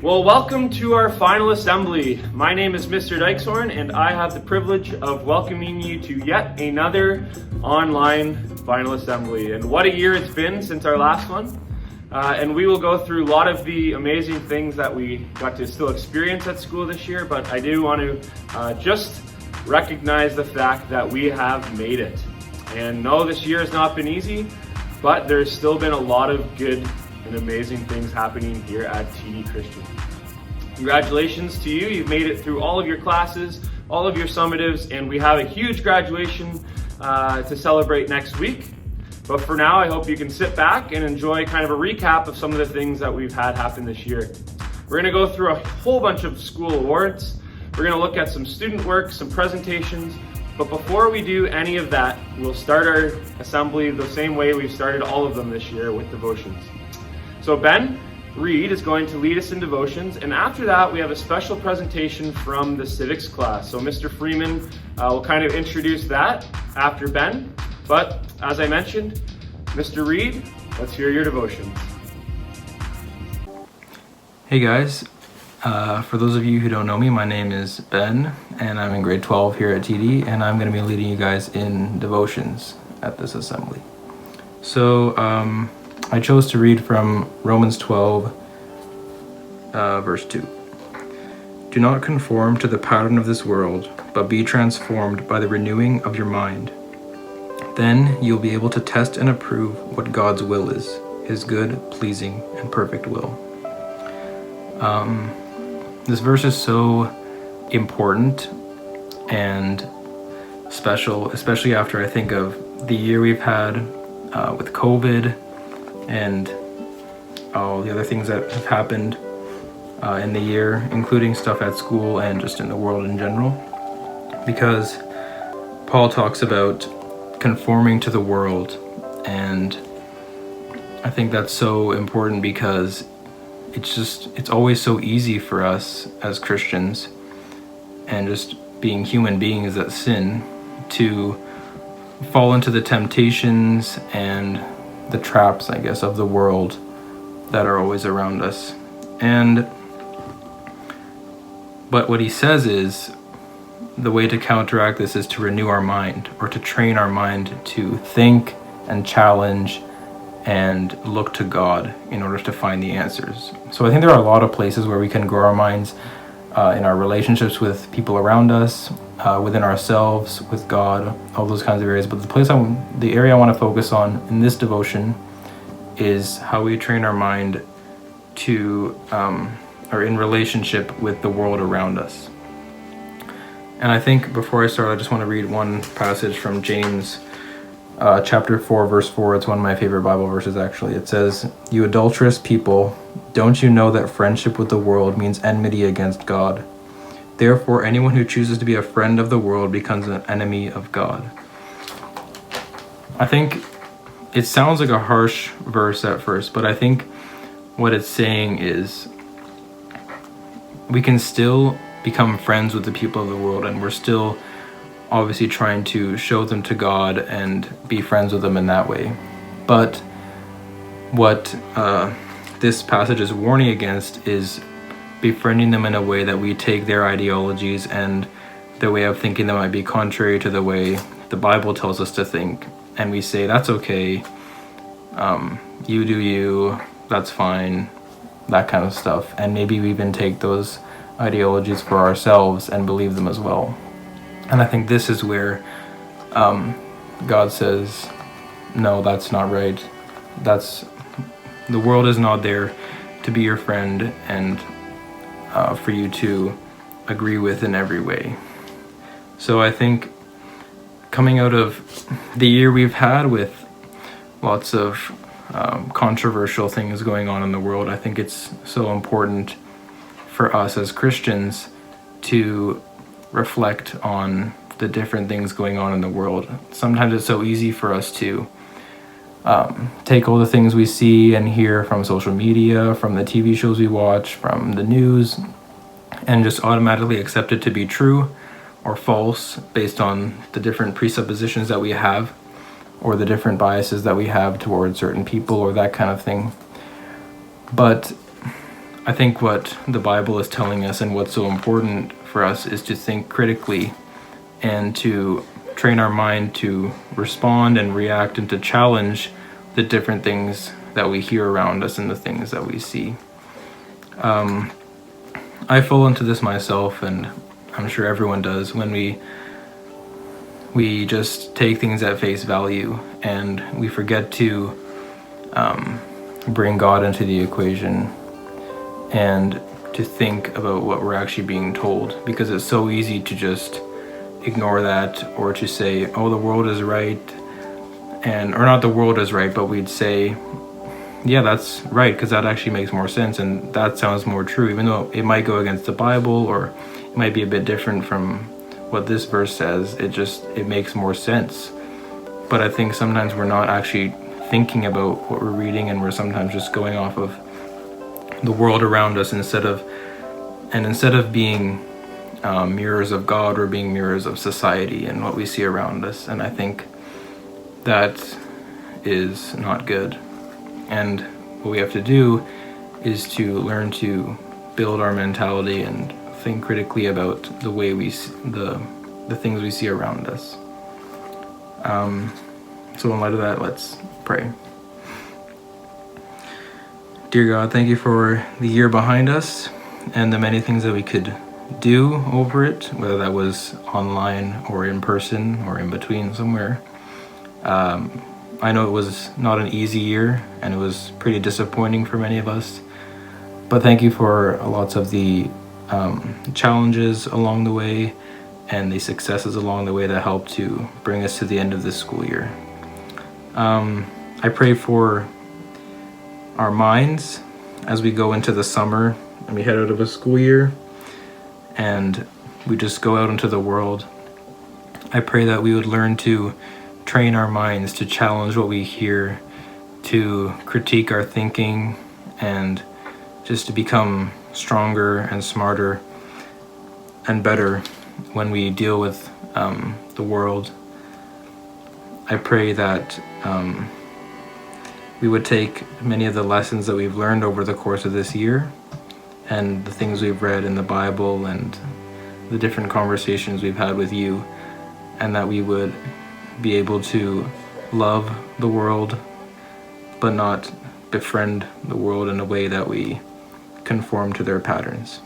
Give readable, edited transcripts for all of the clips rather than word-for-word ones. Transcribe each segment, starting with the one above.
Well, welcome to our final assembly. My name is Mr. Dykeshorn, and I have the privilege of welcoming you to yet another online final assembly. And what a year it's been since our last one. And we will go through a lot of the amazing things that we got to still experience at school this year, but I do want to just recognize the fact that we have made it. And no, this year has not been easy, but there's still been a lot of good and amazing things happening here at TD Christian. Congratulations to you. You've made it through all of your classes, all of your summatives, and we have a huge graduation to celebrate next week. But for now, I hope you can sit back and enjoy kind of a recap of some of the things that we've had happen this year. We're going to go through a whole bunch of school awards. We're going to look at some student work, some presentations. But before we do any of that, we'll start our assembly the same way we've started all of them this year, with devotions. So Ben Reed is going to lead us in devotions, and after that we have a special presentation from the civics class. So Mr. Freeman will kind of introduce that after Ben, but as I mentioned, Mr. Reed, let's hear your devotions. Hey guys, for those of you who don't know me, my name is Ben, and I'm in grade 12 here at TD, and I'm going to be leading you guys in devotions at this assembly. So, I chose to read from Romans 12, verse 2. Do not conform to the pattern of this world, but be transformed by the renewing of your mind. Then you'll be able to test and approve what God's will is, his good, pleasing, and perfect will. This verse is so important and special, especially after I think of the year we've had with COVID and all the other things that have happened in the year, including stuff at school and just in the world in general. Because Paul talks about conforming to the world, and I think that's so important because it's always so easy for us as Christians and just being human beings that sin to fall into the temptations and the traps, I guess, of the world that are always around us. But what he says is the way to counteract this is to renew our mind, or to train our mind to think and challenge and look to God in order to find the answers. So I think there are a lot of places where we can grow our minds in our relationships with people around us, within ourselves, with God, all those kinds of areas. But the area I want to focus on in this devotion is how we train our mind to, or in relationship with the world around us. And I think before I start, I just want to read one passage from James chapter 4, verse 4. It's one of my favorite Bible verses, actually. It says, "You adulterous people, don't you know that friendship with the world means enmity against God? Therefore, anyone who chooses to be a friend of the world becomes an enemy of God." I think it sounds like a harsh verse at first, but I think what it's saying is we can still become friends with the people of the world, and we're still obviously trying to show them to God and be friends with them in that way. But what this passage is warning against is befriending them in a way that we take their ideologies and their way of thinking that might be contrary to the way the Bible tells us to think, and we say, that's okay, you do you, that's fine, that kind of stuff. And maybe we even take those ideologies for ourselves and believe them as well. And I think this is where God says, no, that's not right. The world is not there to be your friend and for you to agree with in every way. So I think coming out of the year we've had with lots of controversial things going on in the world, I think it's so important for us as Christians to reflect on the different things going on in the world. Sometimes it's so easy for us to take all the things we see and hear from social media, from the TV shows we watch, from the news, and just automatically accept it to be true or false based on the different presuppositions that we have, or the different biases that we have towards certain people or that kind of thing. But I think what the Bible is telling us and what's so important for us is to think critically and to train our mind to respond and react and to challenge the different things that we hear around us and the things that we see. I fall into this myself, and I'm sure everyone does, when we just take things at face value and we forget to bring God into the equation and to think about what we're actually being told, because it's so easy to just ignore that or to say, oh, the world is right, or not the world is right, but we'd say, yeah, that's right, because that actually makes more sense and that sounds more true, even though it might go against the Bible or it might be a bit different from what this verse says. It makes more sense. But I think sometimes we're not actually thinking about what we're reading, and we're sometimes just going off of the world around us instead of being mirrors of God, we're being mirrors of society and what we see around us. And I think that is not good. And what we have to do is to learn to build our mentality and think critically about the way we the things we see around us. So in light of that, let's pray. Dear God, thank you for the year behind us and the many things that we could do over it, whether that was online or in person or in between somewhere. I know it was not an easy year and it was pretty disappointing for many of us, but thank you for lots of the challenges along the way and the successes along the way that helped to bring us to the end of this school year. I pray for our minds as we go into the summer and we head out of a school year and we just go out into the world. I pray that we would learn to train our minds to challenge what we hear, to critique our thinking, and just to become stronger and smarter and better when we deal with the world. I pray that we would take many of the lessons that we've learned over the course of this year and the things we've read in the Bible and the different conversations we've had with you, and that we would be able to love the world but not befriend the world in a way that we conform to their patterns.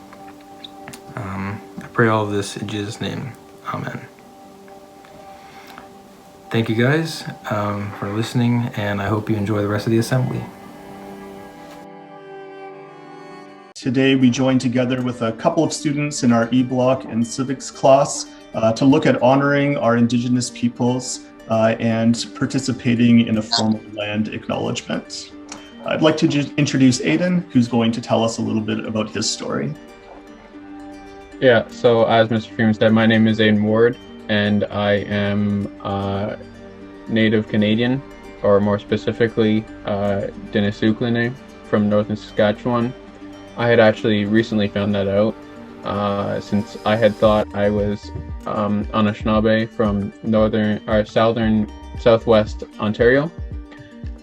I pray all of this in Jesus' name. Amen. Thank you guys for listening, and I hope you enjoy the rest of the assembly. Today we joined together with a couple of students in our E-Block and Civics class to look at honoring our Indigenous peoples and participating in a formal land acknowledgement. I'd like to just introduce Aiden, who's going to tell us a little bit about his story. Yeah, so as Mr. Freeman said, my name is Aiden Ward, and I am Native Canadian, or more specifically, Denisukline from northern Saskatchewan. I had actually recently found that out, since I had thought I was Anishinaabe from southwest Ontario.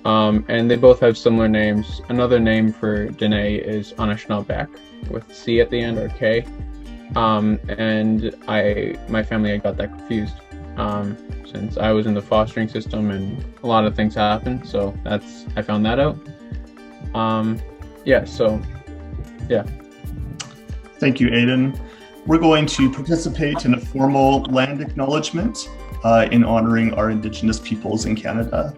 And they both have similar names. Another name for Dene is Anishinaabek with C at the end, or K. And my family had got that confused since I was in the fostering system and a lot of things happened. So I found that out. Yeah. Thank you, Aiden. We're going to participate in a formal land acknowledgement in honoring our Indigenous peoples in Canada.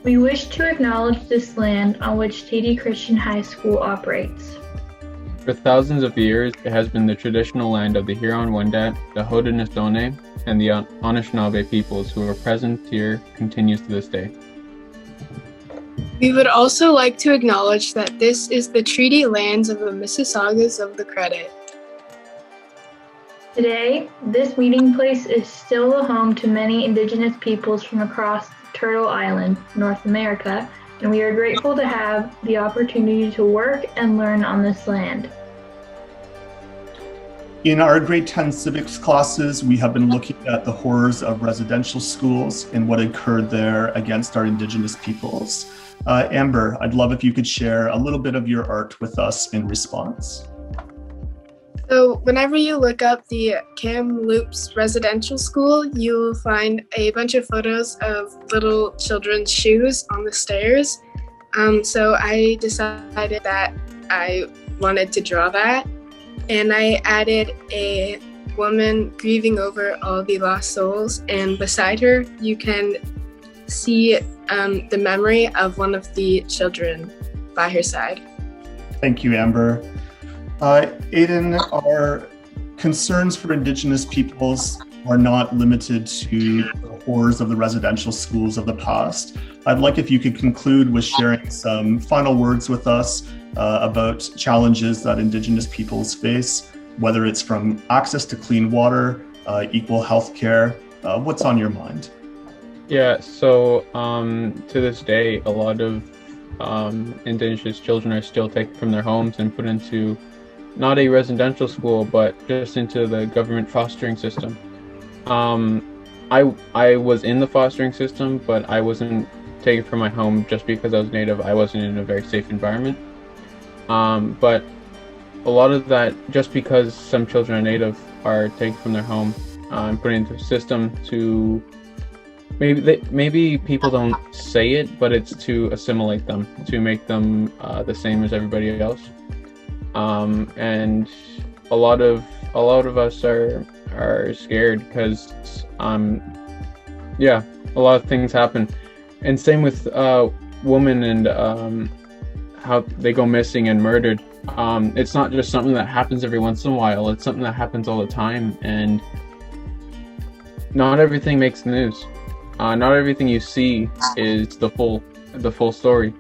We wish to acknowledge this land on which TD Christian High School operates. For thousands of years, it has been the traditional land of the Huron-Wendat, the Haudenosaunee, and the Anishinaabe peoples who are present here continues to this day. We would also like to acknowledge that this is the treaty lands of the Mississaugas of the Credit. Today, this meeting place is still the home to many Indigenous peoples from across Turtle Island, North America, and we are grateful to have the opportunity to work and learn on this land. In our grade 10 civics classes, we have been looking at the horrors of residential schools and what occurred there against our Indigenous peoples. Amber, I'd love if you could share a little bit of your art with us in response. So whenever you look up the Kamloops Residential School, you'll find a bunch of photos of little children's shoes on the stairs. So I decided that I wanted to draw that, and I added a woman grieving over all the lost souls, and beside her you can see the memory of one of the children by her side. Thank you, Amber. Aiden, our concerns for Indigenous peoples are not limited to the horrors of the residential schools of the past. I'd like if you could conclude with sharing some final words with us about challenges that Indigenous peoples face, whether it's from access to clean water, equal health care. What's on your mind? Yeah, so to this day, a lot of Indigenous children are still taken from their homes and put into not a residential school, but just into the government fostering system. I was in the fostering system, but I wasn't taken from my home just because I was Native. I wasn't in a very safe environment. But a lot of that, just because some children are Native, are taken from their home and put into a system to maybe people don't say it, but it's to assimilate them, to make them the same as everybody else. And a lot of us are scared because a lot of things happen, and same with women and how they go missing and murdered. It's not just something that happens every once in a while, it's something that happens all the time, and not everything makes the news. Not everything you see is the full story.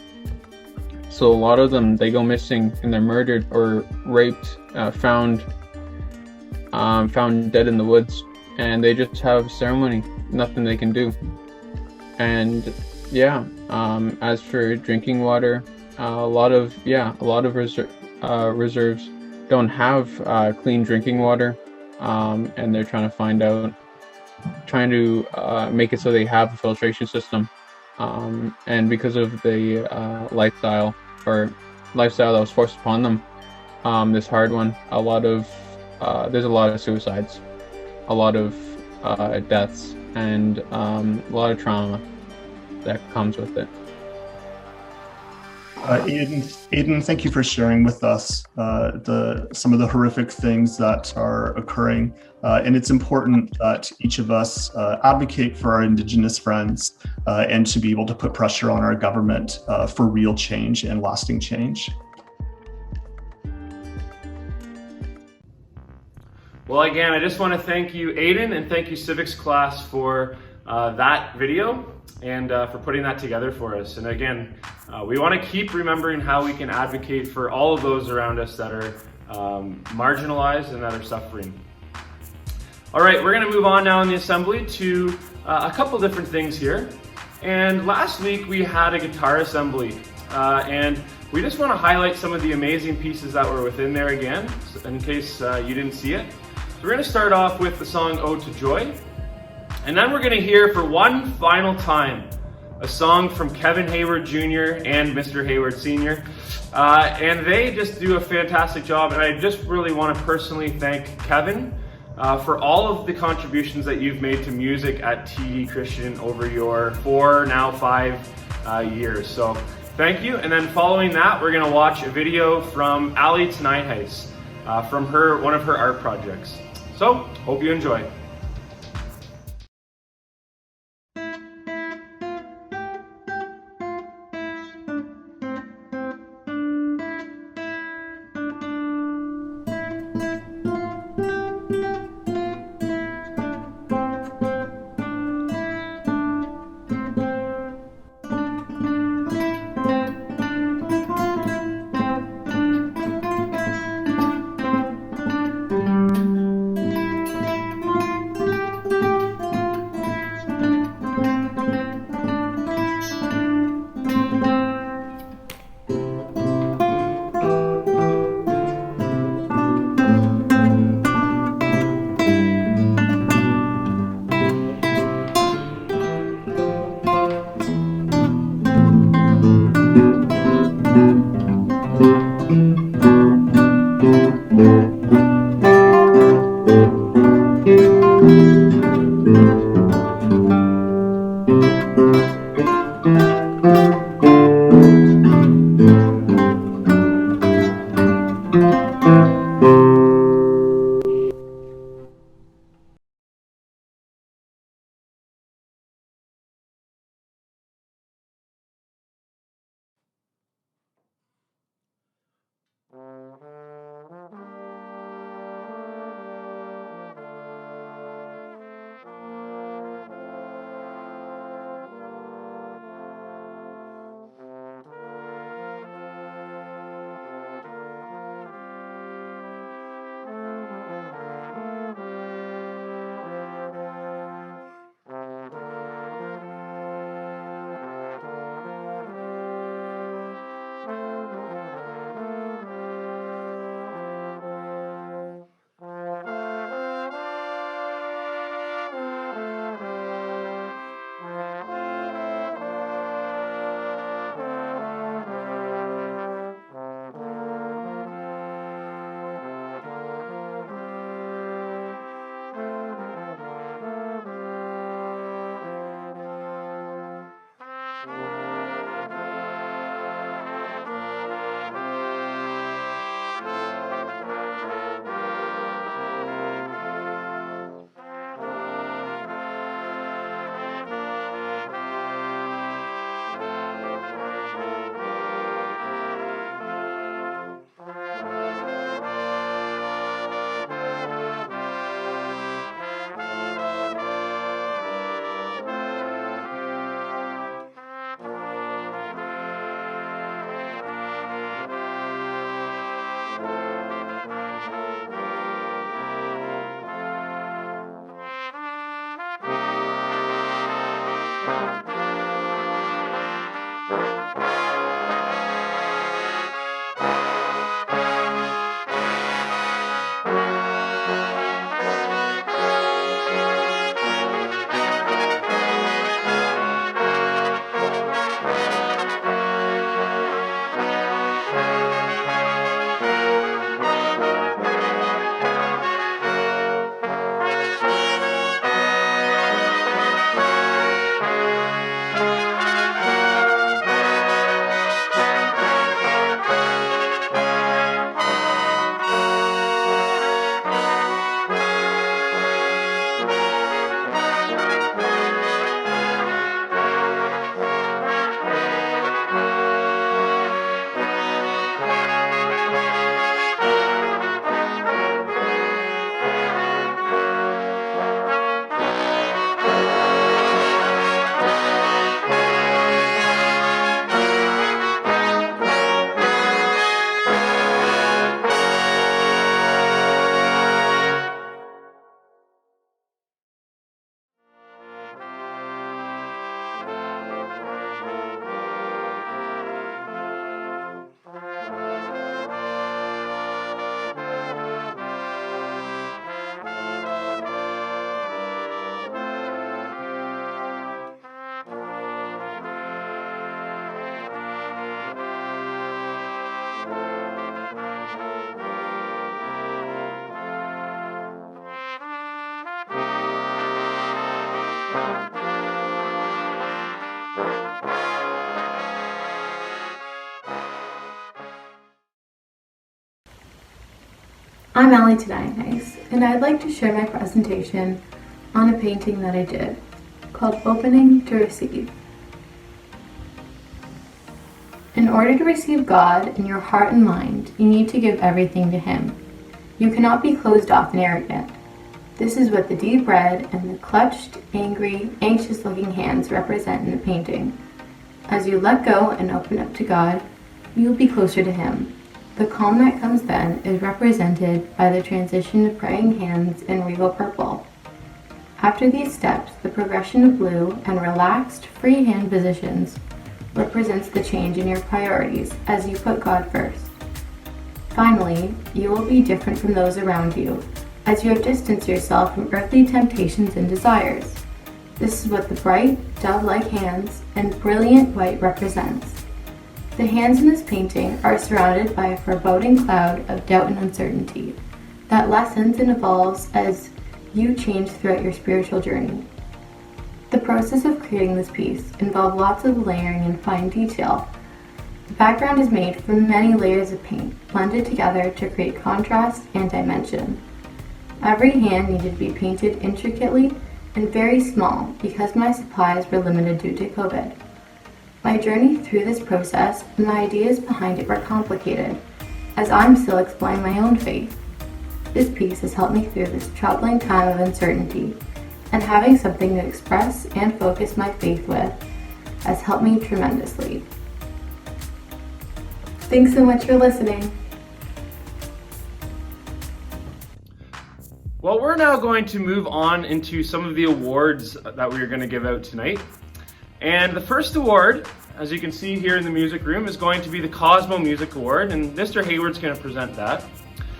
So a lot of them, they go missing and they're murdered or raped, found dead in the woods, and they just have ceremony, nothing they can do. And as for drinking water, a lot of reserves don't have clean drinking water, and they're trying to make it so they have a filtration system. And because of the lifestyle that was forced upon them, this hard one, there's a lot of suicides, a lot of deaths, and a lot of trauma that comes with it. Aiden, thank you for sharing with us some of the horrific things that are occurring. And it's important that each of us advocate for our Indigenous friends and to be able to put pressure on our government for real change and lasting change. Well, again, I just want to thank you, Aiden, and thank you, civics class, for that video and for putting that together for us. And again, we want to keep remembering how we can advocate for all of those around us that are marginalized and that are suffering. All right, we're going to move on now in the assembly to a couple different things here. And last week we had a guitar assembly, and we just want to highlight some of the amazing pieces that were within there again, in case you didn't see it. So we're going to start off with the song Ode to Joy, and then we're going to hear for one final time a song from Kevin Hayward Jr. and Mr. Hayward Sr. And they just do a fantastic job, and I just really want to personally thank Kevin for all of the contributions that you've made to music at TD Christian over your 5 years. So thank you. And then following that, we're going to watch a video from Ali Tenaiheis from one of her art projects. So hope you enjoy. I'm Allie Tedanice, and I'd like to share my presentation on a painting that I did called Opening to Receive. In order to receive God in your heart and mind, you need to give everything to Him. You cannot be closed off and arrogant. This is what the deep red and the clutched, angry, anxious-looking hands represent in the painting. As you let go and open up to God, you will be closer to Him. The calm that comes then is represented by the transition to praying hands in regal purple. After these steps, the progression of blue and relaxed, free hand positions represents the change in your priorities as you put God first. Finally, you will be different from those around you as you have distanced yourself from earthly temptations and desires. This is what the bright, dove-like hands and brilliant white represents. The hands in this painting are surrounded by a foreboding cloud of doubt and uncertainty that lessens and evolves as you change throughout your spiritual journey. The process of creating this piece involved lots of layering and fine detail. The background is made from many layers of paint blended together to create contrast and dimension. Every hand needed to be painted intricately and very small because my supplies were limited due to COVID. My journey through this process and my ideas behind it were complicated, as I'm still exploring my own faith. This piece has helped me through this troubling time of uncertainty, and having something to express and focus my faith with has helped me tremendously. Thanks so much for listening. Well, we're now going to move on into some of the awards that we are going to give out tonight. And the first award as you can see here in the music room, is going to be the Cosmo Music Award, and Mr. Hayward's going to present that.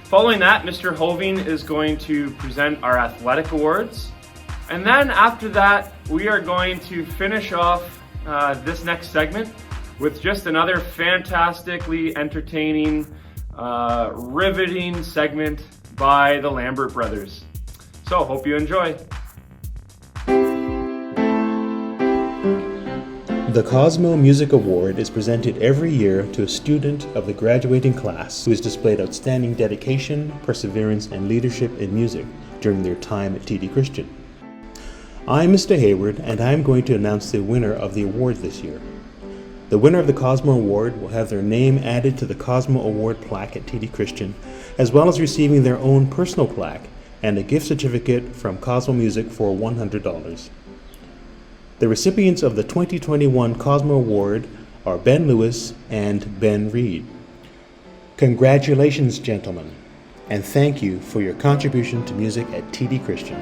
Following that, Mr. Hoving is going to present our athletic awards. And then after that, we are going to finish off this next segment with just another fantastically entertaining, riveting segment by the Lambert brothers. So, hope you enjoy. The Cosmo Music Award is presented every year to a student of the graduating class who has displayed outstanding dedication, perseverance, and leadership in music during their time at TD Christian. I'm Mr. Hayward, and I'm going to announce the winner of the award this year. The winner of the Cosmo Award will have their name added to the Cosmo Award plaque at TD Christian, as well as receiving their own personal plaque and a gift certificate from Cosmo Music for $100. The recipients of the 2021 Cosmo Award are Ben Lewis and Ben Reed. Congratulations, gentlemen, and thank you for your contribution to music at TD Christian.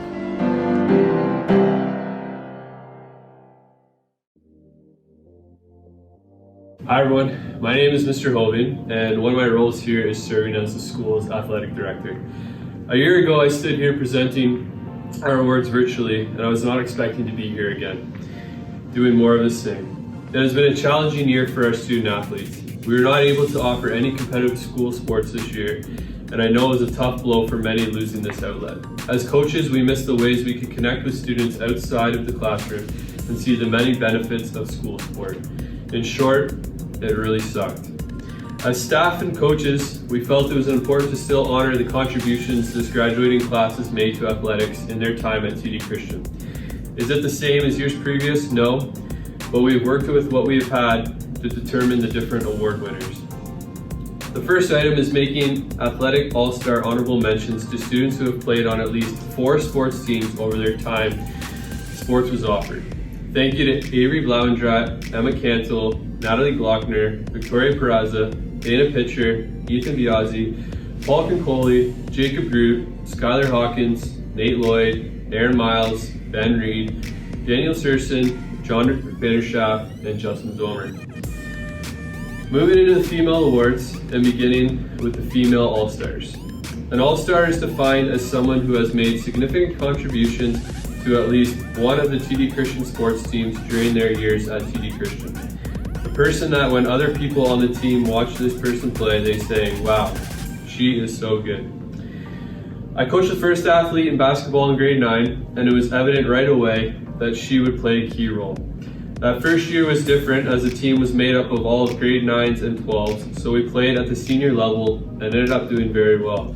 Hi everyone, my name is Mr. Hoving, and one of my roles here is serving as the school's athletic director. A year ago I stood here presenting our awards virtually, and I was not expecting to be here again, doing more of the same. It has been a challenging year for our student athletes. We were not able to offer any competitive school sports this year, and I know it was a tough blow for many losing this outlet. As coaches, we missed the ways we could connect with students outside of the classroom and see the many benefits of school sport. In short, it really sucked. As staff and coaches, we felt it was important to still honor the contributions this graduating class has made to athletics in their time at TD Christian. Is it the same as years previous? No, but we've worked with what we've had to determine the different award winners. The first item is making Athletic All-Star honorable mentions to students who have played on at least 4 sports teams over their time sports was offered. Thank you to Avery Blauendrat, Emma Cantle, Natalie Glockner, Victoria Peraza, Dana Pitcher, Ethan Biazzi, Paul Concoli, Jacob Groot, Skylar Hawkins, Nate Lloyd, Aaron Miles, Ben Reed, Daniel Surson, John Vanderschaft, and Justin Zomer. Moving into the female awards and beginning with the female All-Stars. An All-Star is defined as someone who has made significant contributions to at least one of the TD Christian sports teams during their years at TD Christian. A person that when other people on the team watch this person play, they say, wow, she is so good. I coached the first athlete in basketball in grade 9, and it was evident right away that she would play a key role. That first year was different as the team was made up of all of grade 9s and 12s, so we played at the senior level and ended up doing very well.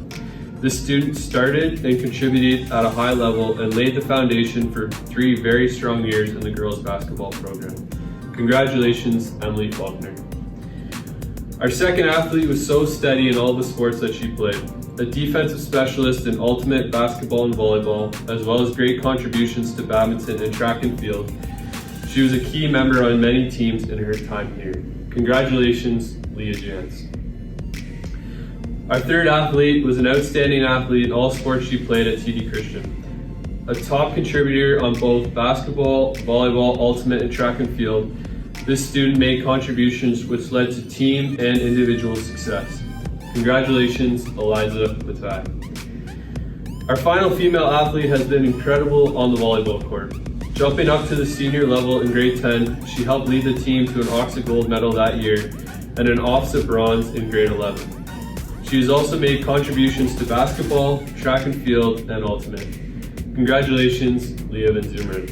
This student started and contributed at a high level and laid the foundation for 3 very strong years in the girls basketball program. Congratulations, Emily Faulkner. Our second athlete was so steady in all the sports that she played. A defensive specialist in ultimate basketball and volleyball, as well as great contributions to badminton and track and field. She was a key member on many teams in her time here. Congratulations, Leah Jans. Our third athlete was an outstanding athlete in all sports she played at TD Christian. A top contributor on both basketball, volleyball, ultimate, and track and field, this student made contributions which led to team and individual success. Congratulations, Eliza Matai. Our final female athlete has been incredible on the volleyball court. Jumping up to the senior level in grade 10, she helped lead the team to an OXA gold medal that year and an OFSA bronze in grade 11. She has also made contributions to basketball, track and field, and ultimate. Congratulations, Leah Van Zoomer.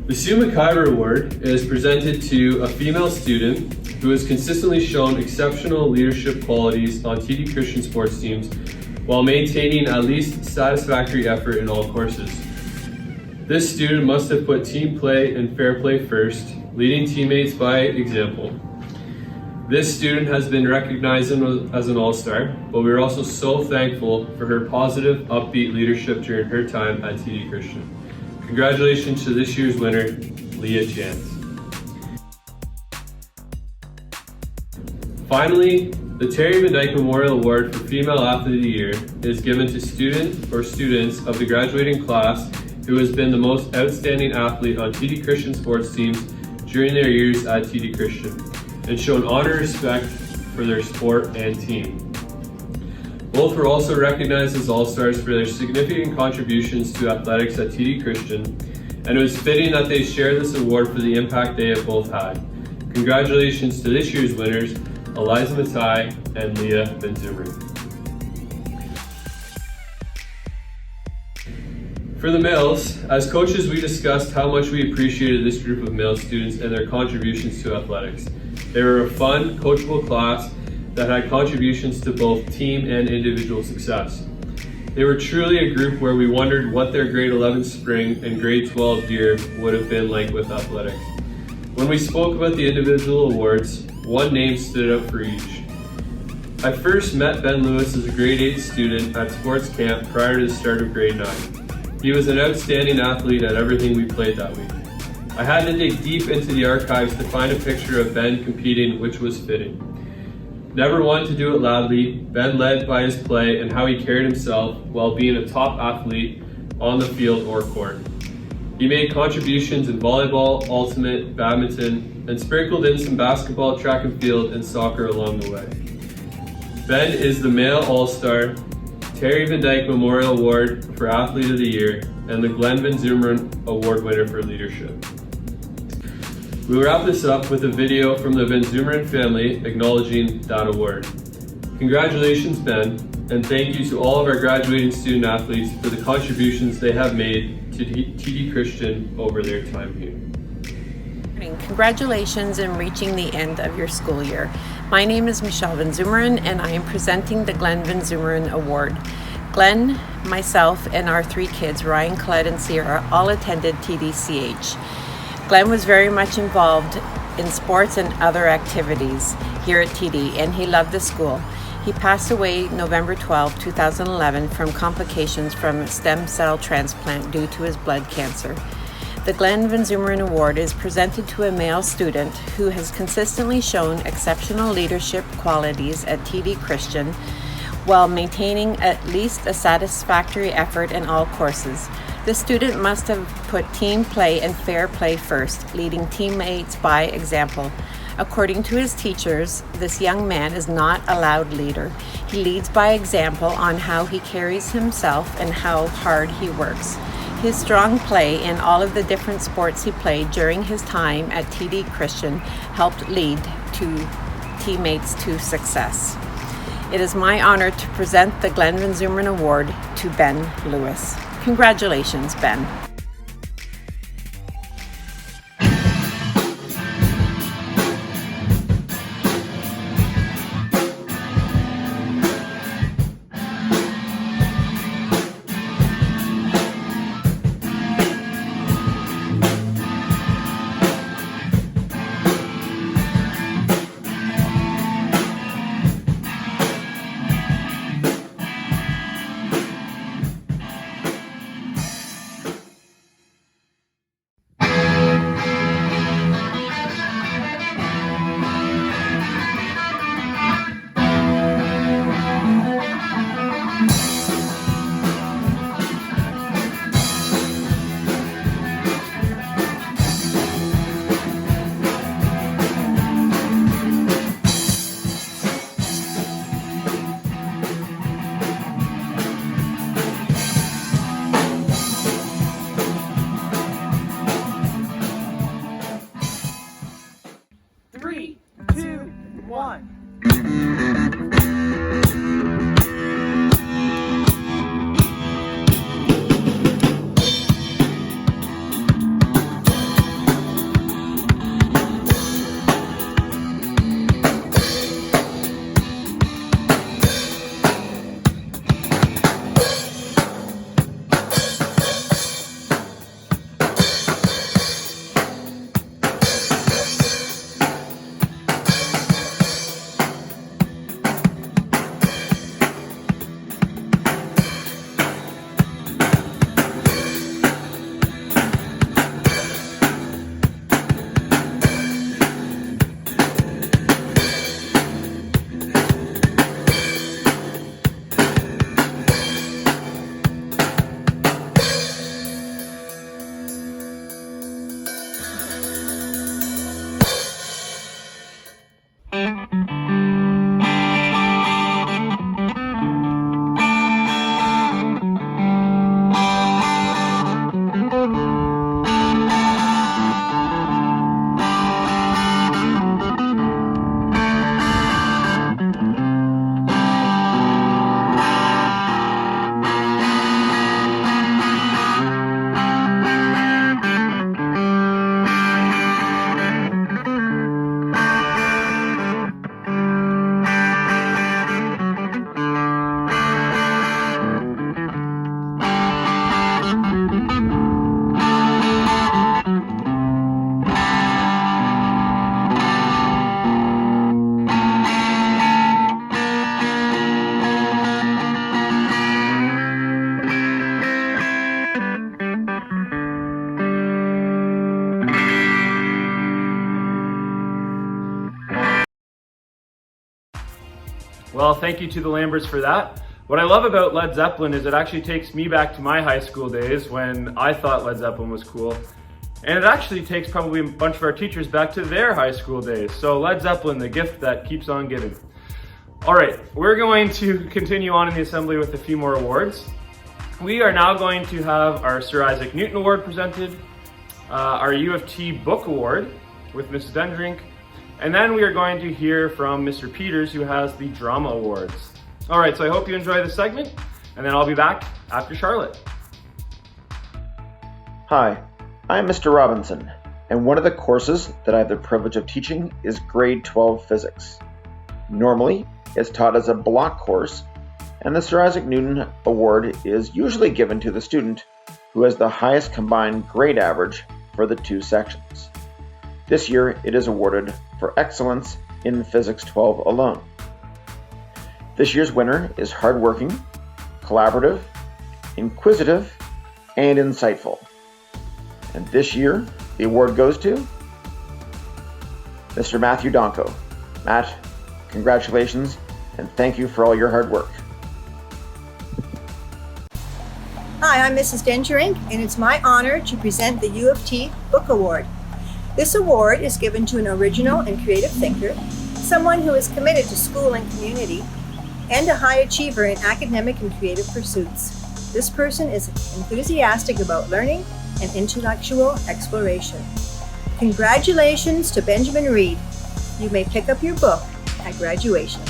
The Sue McIver Award is presented to a female student who has consistently shown exceptional leadership qualities on TD Christian sports teams while maintaining at least satisfactory effort in all courses. This student must have put team play and fair play first, leading teammates by example. This student has been recognized as an All-Star, but we are also so thankful for her positive, upbeat leadership during her time at TD Christian. Congratulations to this year's winner, Leah Chance. Finally, the Terry Van Dyke Memorial Award for Female Athlete of the Year is given to student or students of the graduating class who has been the most outstanding athlete on TD Christian sports teams during their years at TD Christian and shown honor and respect for their sport and team. Both were also recognized as All-Stars for their significant contributions to athletics at TD Christian, and it was fitting that they share this award for the impact they have both had. Congratulations to this year's winners, Eliza Matai and Leah Van Zumeren. For the males, as coaches we discussed how much we appreciated this group of male students and their contributions to athletics. They were a fun, coachable class that had contributions to both team and individual success. They were truly a group where we wondered what their grade 11 spring and grade 12 year would have been like with athletics. When we spoke about the individual awards, one name stood out for each. I first met Ben Lewis as a grade 8 student at sports camp prior to the start of grade 9. He was an outstanding athlete at everything we played that week. I had to dig deep into the archives to find a picture of Ben competing, which was fitting. Never one to do it loudly, Ben led by his play and how he carried himself while being a top athlete on the field or court. He made contributions in volleyball, ultimate, badminton, and sprinkled in some basketball, track and field, and soccer along the way. Ben is the Male All-Star, Terry Van Dyke Memorial Award for Athlete of the Year, and the Glenn Van Zumeren Award winner for leadership. We'll wrap this up with a video from the Van Zumeren family acknowledging that award. Congratulations, Ben, and thank you to all of our graduating student athletes for the contributions they have made to TD Christian over their time here. Congratulations in reaching the end of your school year. My name is Michelle Van Zumeren, and I am presenting the Glenn Van Zumeren Award. Glenn, myself, and our 3 kids, Ryan, Colette, and Sierra, all attended TDCH. Glenn was very much involved in sports and other activities here at TD, and he loved the school. He passed away November 12, 2011 from complications from a stem cell transplant due to his blood cancer. The Glenn Van Zumeren Award is presented to a male student who has consistently shown exceptional leadership qualities at TD Christian while maintaining at least a satisfactory effort in all courses. The student must have put team play and fair play first, leading teammates by example. According to his teachers, this young man is not a loud leader. He leads by example on how he carries himself and how hard he works. His strong play in all of the different sports he played during his time at TD Christian helped lead to teammates to success. It is my honor to present the Glenn Van Zumeren Award to Ben Lewis. Congratulations, Ben. Well, thank you to the Lamberts for that. What I love about Led Zeppelin is it actually takes me back to my high school days when I thought Led Zeppelin was cool. And it actually takes probably a bunch of our teachers back to their high school days. So Led Zeppelin, the gift that keeps on giving. All right, we're going to continue on in the assembly with a few more awards. We are now going to have our Sir Isaac Newton Award presented, our U of T Book Award with Mrs. Dendrink, and then we are going to hear from Mr. Peters, who has the Drama Awards. All right, so I hope you enjoy this segment, and then I'll be back after Charlotte. Hi, I'm Mr. Robinson, and one of the courses that I have the privilege of teaching is grade 12 physics. Normally, it's taught as a block course, and the Sir Isaac Newton Award is usually given to the student who has the highest combined grade average for the two sections. This year, it is awarded for excellence in Physics 12 alone. This year's winner is hardworking, collaborative, inquisitive, and insightful. And this year, the award goes to Mr. Matthew Donko. Matt, congratulations, and thank you for all your hard work. Hi, I'm Mrs. Dendrink, and it's my honor to present the U of T Book Award. This award is given to an original and creative thinker, someone who is committed to school and community, and a high achiever in academic and creative pursuits. This person is enthusiastic about learning and intellectual exploration. Congratulations to Benjamin Reed. You may pick up your book at graduation.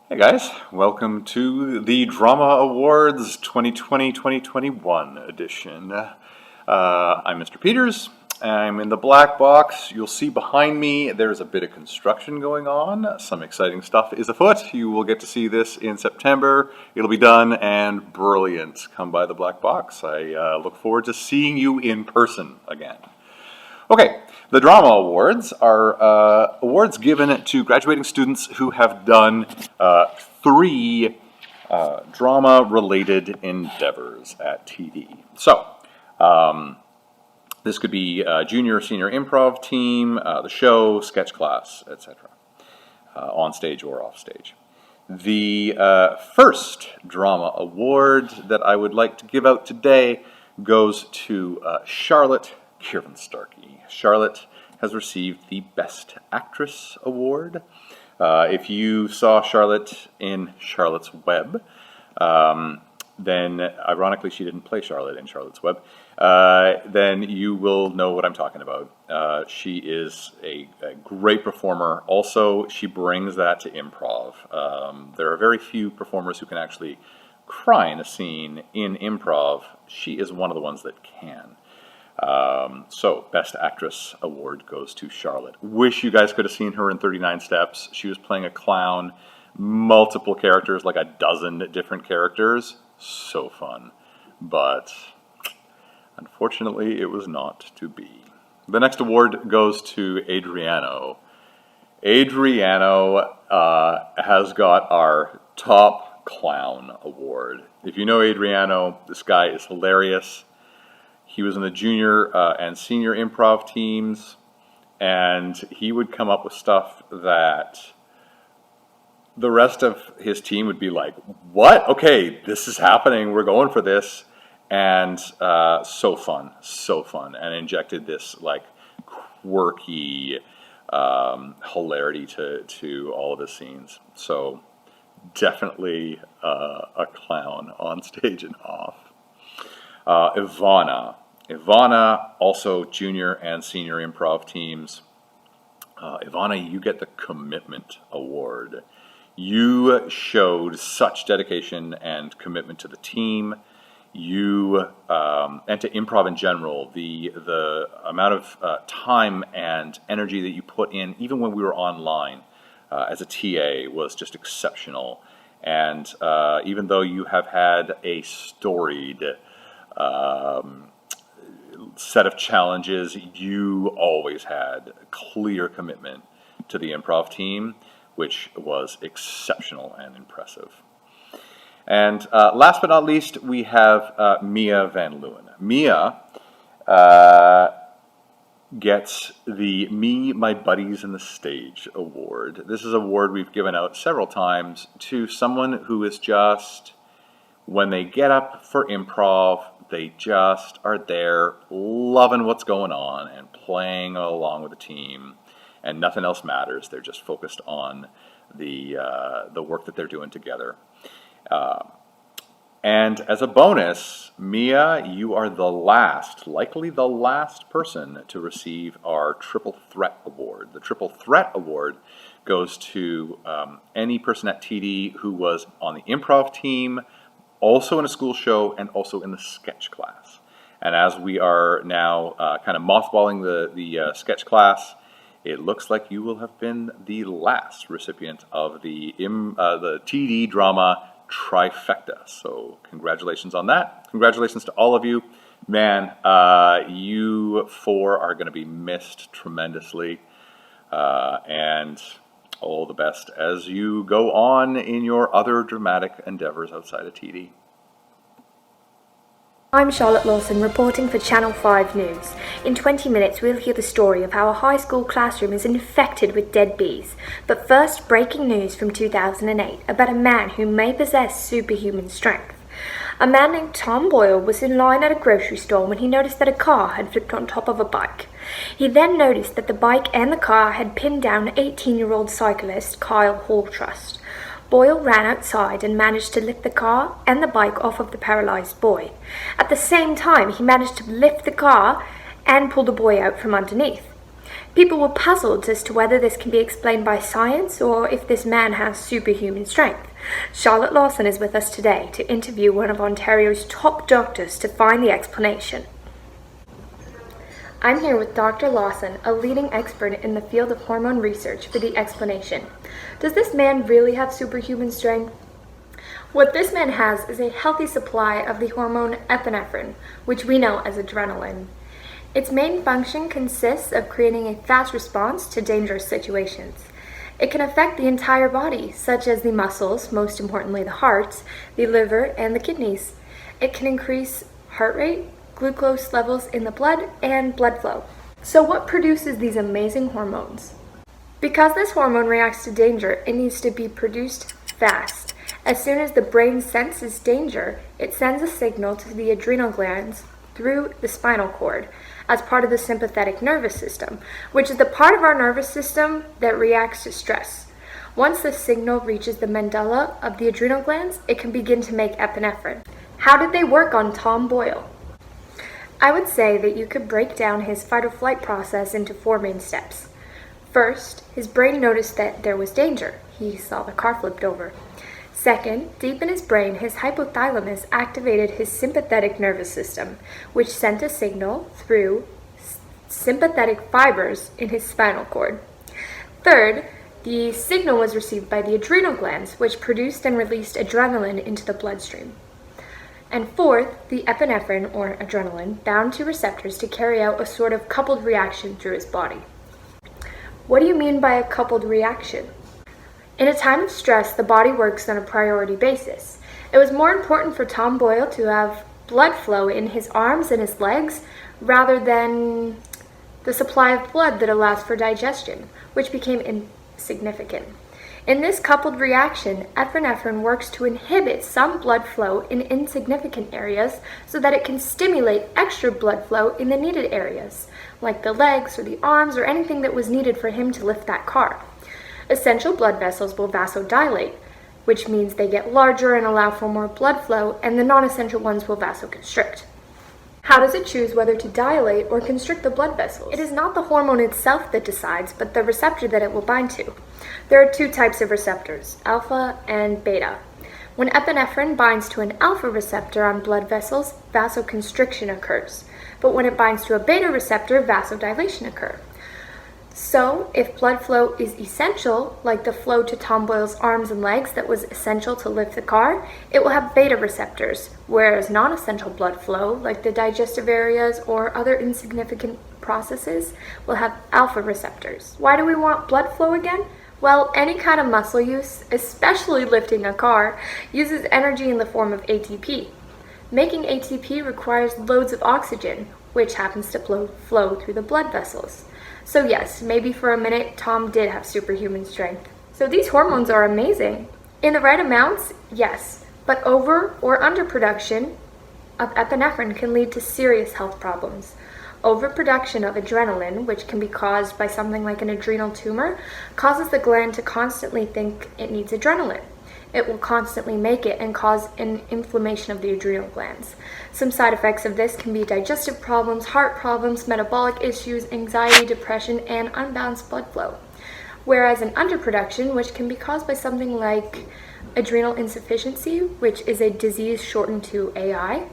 Hey guys, welcome to the Drama Awards 2020-2021 edition. I'm Mr. Peters. I'm in the black box. You'll see behind me there's a bit of construction going on. Some exciting stuff is afoot. You will get to see this in September. It'll be done and brilliant. Come by the black box. I look forward to seeing you in person again. Okay, the Drama Awards are awards given to graduating students who have done 3 drama-related endeavors at TD. So, this could be junior or senior improv team, the show, sketch class, etc., on stage or off stage. The first drama award that I would like to give out today goes to Charlotte Kiervan-Starkey. Charlotte has received the Best Actress Award. If you saw Charlotte in Charlotte's Web, then ironically she didn't play Charlotte in Charlotte's Web, then you will know what I'm talking about. She is a great performer. Also, she brings that to improv. There are very few performers who can actually cry in a scene in improv. She is one of the ones that can. So, Best Actress Award goes to Charlotte. Wish you guys could have seen her in 39 Steps. She was playing a clown, multiple characters, like a dozen different characters. So fun. But unfortunately, it was not to be. The next award goes to Adriano. Adriano has got our Top Clown Award. If you know Adriano, this guy is hilarious. He was in the junior and senior improv teams, and he would come up with stuff that the rest of his team would be like, what? Okay, this is happening. We're going for this. And so fun, and injected this like quirky hilarity to all of his scenes. So definitely a clown on stage and off. Ivana, also junior and senior improv teams. Ivana, you get the Commitment Award. You showed such dedication and commitment to the team. You and to improv in general, the amount of time and energy that you put in, even when we were online as a TA, was just exceptional. And even though you have had a storied set of challenges, you always had clear commitment to the improv team, which was exceptional and impressive. And last but not least, we have Mia Van Leeuwen. Mia gets the Me, My Buddies, and the Stage award. This is an award we've given out several times to someone who is just, when they get up for improv, they just are there loving what's going on and playing along with the team, and nothing else matters. They're just focused on the work that they're doing together. And as a bonus, Mia, you are likely the last person to receive our Triple Threat Award. The Triple Threat Award goes to any person at TD who was on the improv team, also in a school show, and also in the sketch class. And as we are now kind of mothballing the sketch class, it looks like you will have been the last recipient of the TD drama trifecta. So congratulations on that. Congratulations to all of you. Man, you four are going to be missed tremendously. And all the best as you go on in your other dramatic endeavors outside of TD. I'm Charlotte Lawson, reporting for Channel 5 News. In 20 minutes, we'll hear the story of how a high school classroom is infected with dead bees. But first, breaking news from 2008 about a man who may possess superhuman strength. A man named Tom Boyle was in line at a grocery store when he noticed that a car had flipped on top of a bike. He then noticed that the bike and the car had pinned down 18-year-old cyclist Kyle Halltrust. Boyle ran outside and managed to lift the car and the bike off of the paralyzed boy. At the same time, he managed to lift the car and pull the boy out from underneath. People were puzzled as to whether this can be explained by science or if this man has superhuman strength. Charlotte Lawson is with us today to interview one of Ontario's top doctors to find the explanation. I'm here with Dr. Lawson, a leading expert in the field of hormone research, for the explanation. Does this man really have superhuman strength? What this man has is a healthy supply of the hormone epinephrine, which we know as adrenaline. Its main function consists of creating a fast response to dangerous situations. It can affect the entire body, such as the muscles, most importantly the heart, the liver, and the kidneys. It can increase heart rate, glucose levels in the blood, and blood flow. So what produces these amazing hormones? Because this hormone reacts to danger, it needs to be produced fast. As soon as the brain senses danger, it sends a signal to the adrenal glands through the spinal cord as part of the sympathetic nervous system, which is the part of our nervous system that reacts to stress. Once the signal reaches the medulla of the adrenal glands, it can begin to make epinephrine. How did they work on Tom Boyle? I would say that you could break down his fight or flight process into 4 main steps. First, his brain noticed that there was danger. He saw the car flipped over. Second, deep in his brain, his hypothalamus activated his sympathetic nervous system, which sent a signal through sympathetic fibers in his spinal cord. Third, the signal was received by the adrenal glands, which produced and released adrenaline into the bloodstream. And fourth, the epinephrine, or adrenaline, bound to receptors to carry out a sort of coupled reaction through his body. What do you mean by a coupled reaction? In a time of stress, the body works on a priority basis. It was more important for Tom Boyle to have blood flow in his arms and his legs rather than the supply of blood that allows for digestion, which became insignificant. In this coupled reaction, epinephrine works to inhibit some blood flow in insignificant areas so that it can stimulate extra blood flow in the needed areas, like the legs or the arms or anything that was needed for him to lift that car. Essential blood vessels will vasodilate, which means they get larger and allow for more blood flow, and the non-essential ones will vasoconstrict. How does it choose whether to dilate or constrict the blood vessels? It is not the hormone itself that decides, but the receptor that it will bind to. There are 2 types of receptors, alpha and beta. When epinephrine binds to an alpha receptor on blood vessels, vasoconstriction occurs. But when it binds to a beta receptor, vasodilation occurs. So, if blood flow is essential, like the flow to Tom Boyle's arms and legs that was essential to lift the car, it will have beta receptors, whereas non-essential blood flow, like the digestive areas or other insignificant processes, will have alpha receptors. Why do we want blood flow again? Well, any kind of muscle use, especially lifting a car, uses energy in the form of ATP. Making ATP requires loads of oxygen, which happens to flow through the blood vessels. So yes, maybe for a minute, Tom did have superhuman strength. So these hormones are amazing. In the right amounts, yes, but over or underproduction of epinephrine can lead to serious health problems. Overproduction of adrenaline, which can be caused by something like an adrenal tumor, causes the gland to constantly think it needs adrenaline. It will constantly make it and cause an inflammation of the adrenal glands. Some side effects of this can be digestive problems, heart problems, metabolic issues, anxiety, depression, and unbalanced blood flow. Whereas an underproduction, which can be caused by something like adrenal insufficiency, which is a disease shortened to AI.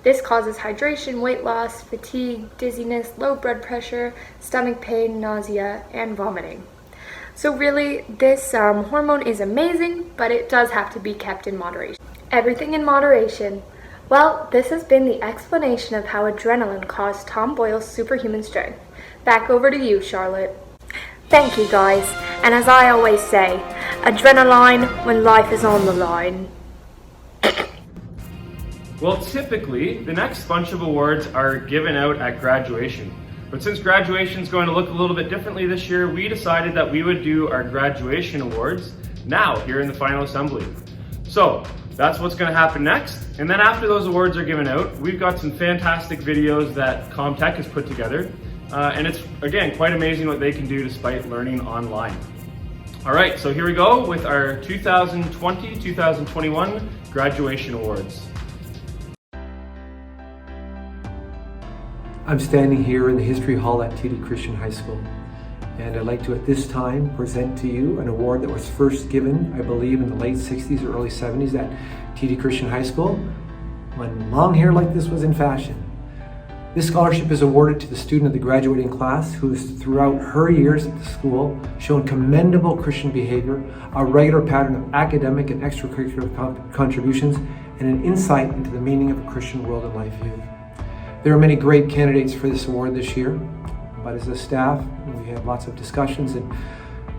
This causes hydration, weight loss, fatigue, dizziness, low blood pressure, stomach pain, nausea, and vomiting. So really, this hormone is amazing, but it does have to be kept in moderation. Everything in moderation. Well, this has been the explanation of how adrenaline caused Tom Boyle's superhuman strength. Back over to you, Charlotte. Thank you, guys. And as I always say, adrenaline when life is on the line. Well, typically, the next bunch of awards are given out at graduation. But since graduation is going to look a little bit differently this year, we decided that we would do our graduation awards now here in the final assembly. So that's what's going to happen next. And then after those awards are given out, we've got some fantastic videos that Comtech has put together. And it's, again, quite amazing what they can do despite learning online. All right, so here we go with our 2020-2021 graduation awards. I'm standing here in the History Hall at TD Christian High School, and I'd like to at this time present to you an award that was first given, I believe, in the late 60s or early 70s at TD Christian High School, when long hair like this was in fashion. This scholarship is awarded to the student of the graduating class who has throughout her years at the school shown commendable Christian behavior, a regular pattern of academic and extracurricular contributions, and an insight into the meaning of a Christian world and life view. There are many great candidates for this award this year, but as a staff, we had lots of discussions and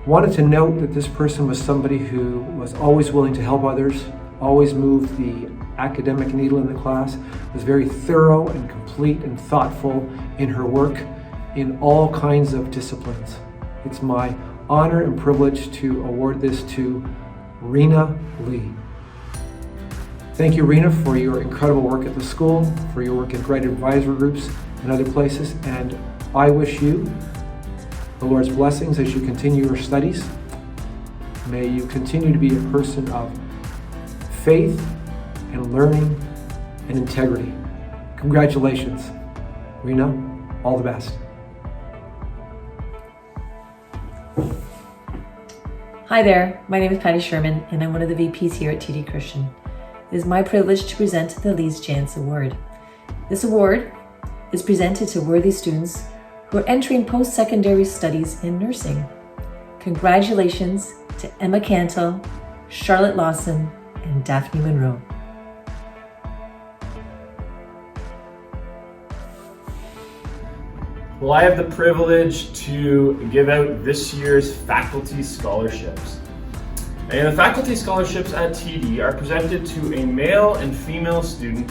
wanted to note that this person was somebody who was always willing to help others, always moved the academic needle in the class, was very thorough and complete and thoughtful in her work in all kinds of disciplines. It's my honor and privilege to award this to Rena Lee. Thank you, Rena, for your incredible work at the school, for your work in grad advisory groups and other places, and I wish you the Lord's blessings as you continue your studies. May you continue to be a person of faith and learning and integrity. Congratulations, Rena. All the best. Hi there, my name is Patty Sherman, and I'm one of the VPs here at TD Christian. It is my privilege to present the Lee's Chance Award. This award is presented to worthy students who are entering post-secondary studies in nursing. Congratulations to Emma Cantle, Charlotte Lawson, and Daphne Monroe. Well, I have the privilege to give out this year's faculty scholarships. And the faculty scholarships at TD are presented to a male and female student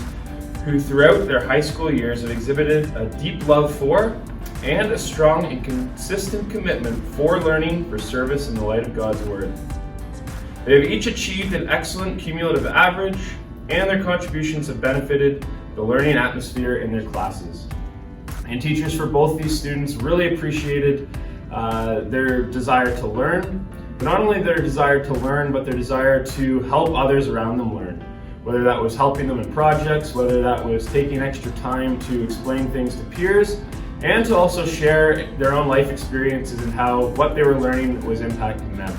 who throughout their high school years have exhibited a deep love for and a strong and consistent commitment for learning for service in the light of God's Word. They have each achieved an excellent cumulative average, and their contributions have benefited the learning atmosphere in their classes. And teachers for both these students really appreciated their desire to learn, but not only their desire to learn, but their desire to help others around them learn. Whether that was helping them in projects, whether that was taking extra time to explain things to peers, and to also share their own life experiences and how what they were learning was impacting them.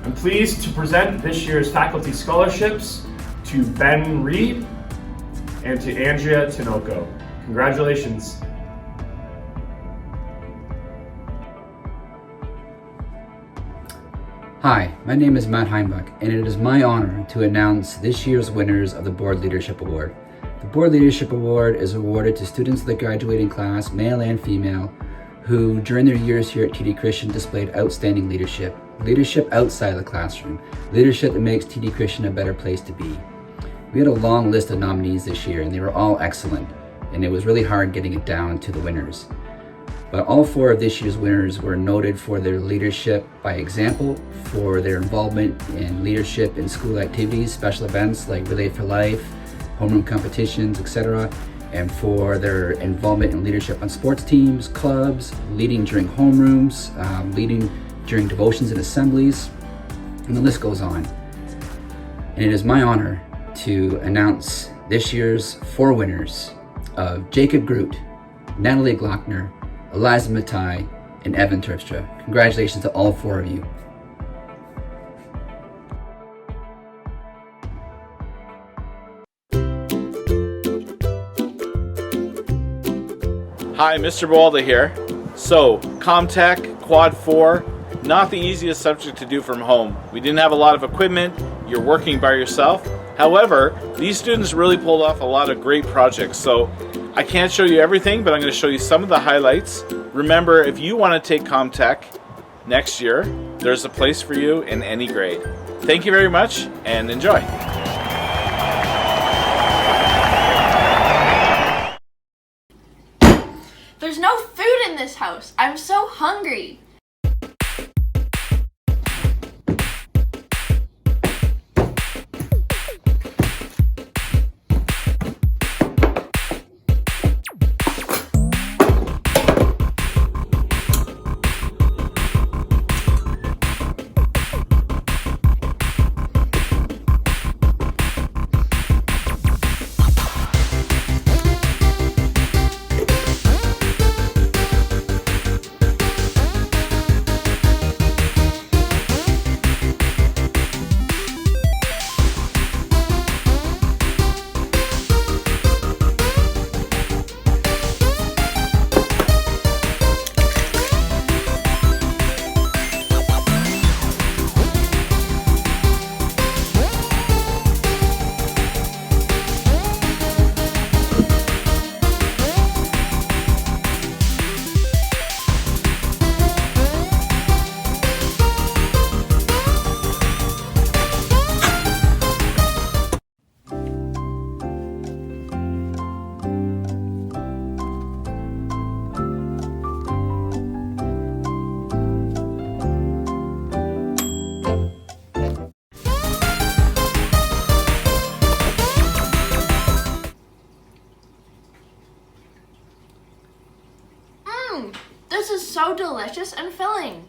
I'm pleased to present this year's faculty scholarships to Ben Reed and to Andrea Tinoco. Congratulations. Hi, my name is Matt Heimbach, and it is my honor to announce this year's winners of the Board Leadership Award. The Board Leadership Award is awarded to students of the graduating class, male and female, who during their years here at TD Christian displayed outstanding leadership. Leadership outside of the classroom. Leadership that makes TD Christian a better place to be. We had a long list of nominees this year, and they were all excellent. and it was really hard getting it down to the winners. But all 4 of this year's winners were noted for their leadership by example, for their involvement in leadership in school activities, special events like Relay for Life, homeroom competitions, etc., and for their involvement in leadership on sports teams, clubs, leading during homerooms, leading during devotions and assemblies, and the list goes on. And it is my honor to announce this year's 4 winners of Jacob Groot, Natalie Glockner, Eliza Matai, and Evan Terpstra. Congratulations to all 4 of you. Hi, Mr. Bowalda here. So, Comtech, Quad 4, not the easiest subject to do from home. We didn't have a lot of equipment, you're working by yourself. However, these students really pulled off a lot of great projects. So, I can't show you everything, but I'm going to show you some of the highlights. Remember, if you want to take Comtech next year, there's a place for you in any grade. Thank you very much, and enjoy. There's no food in this house. I'm so hungry. This is so delicious and filling.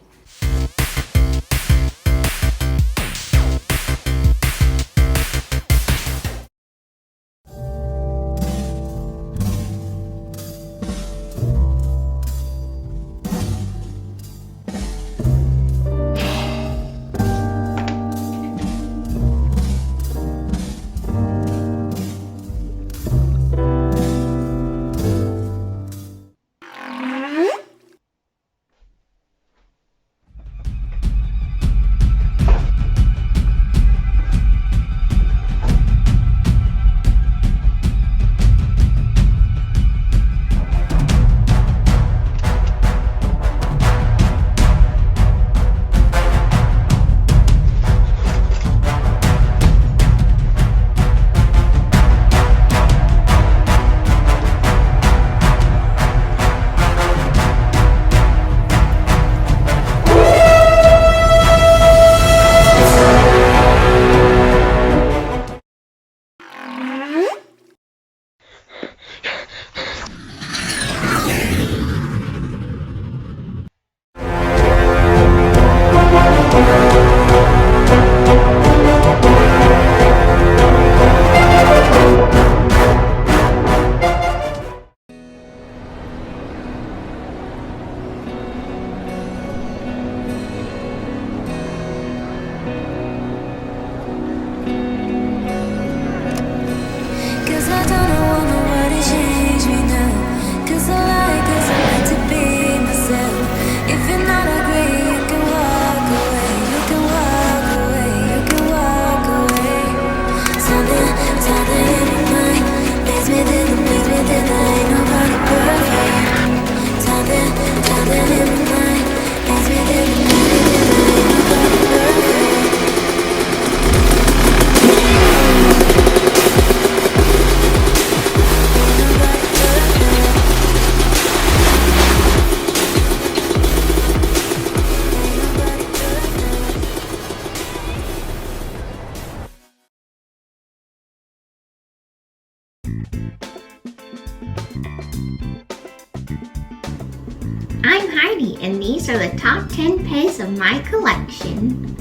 I'm Heidi, and these are the top 10 Pez of my collection.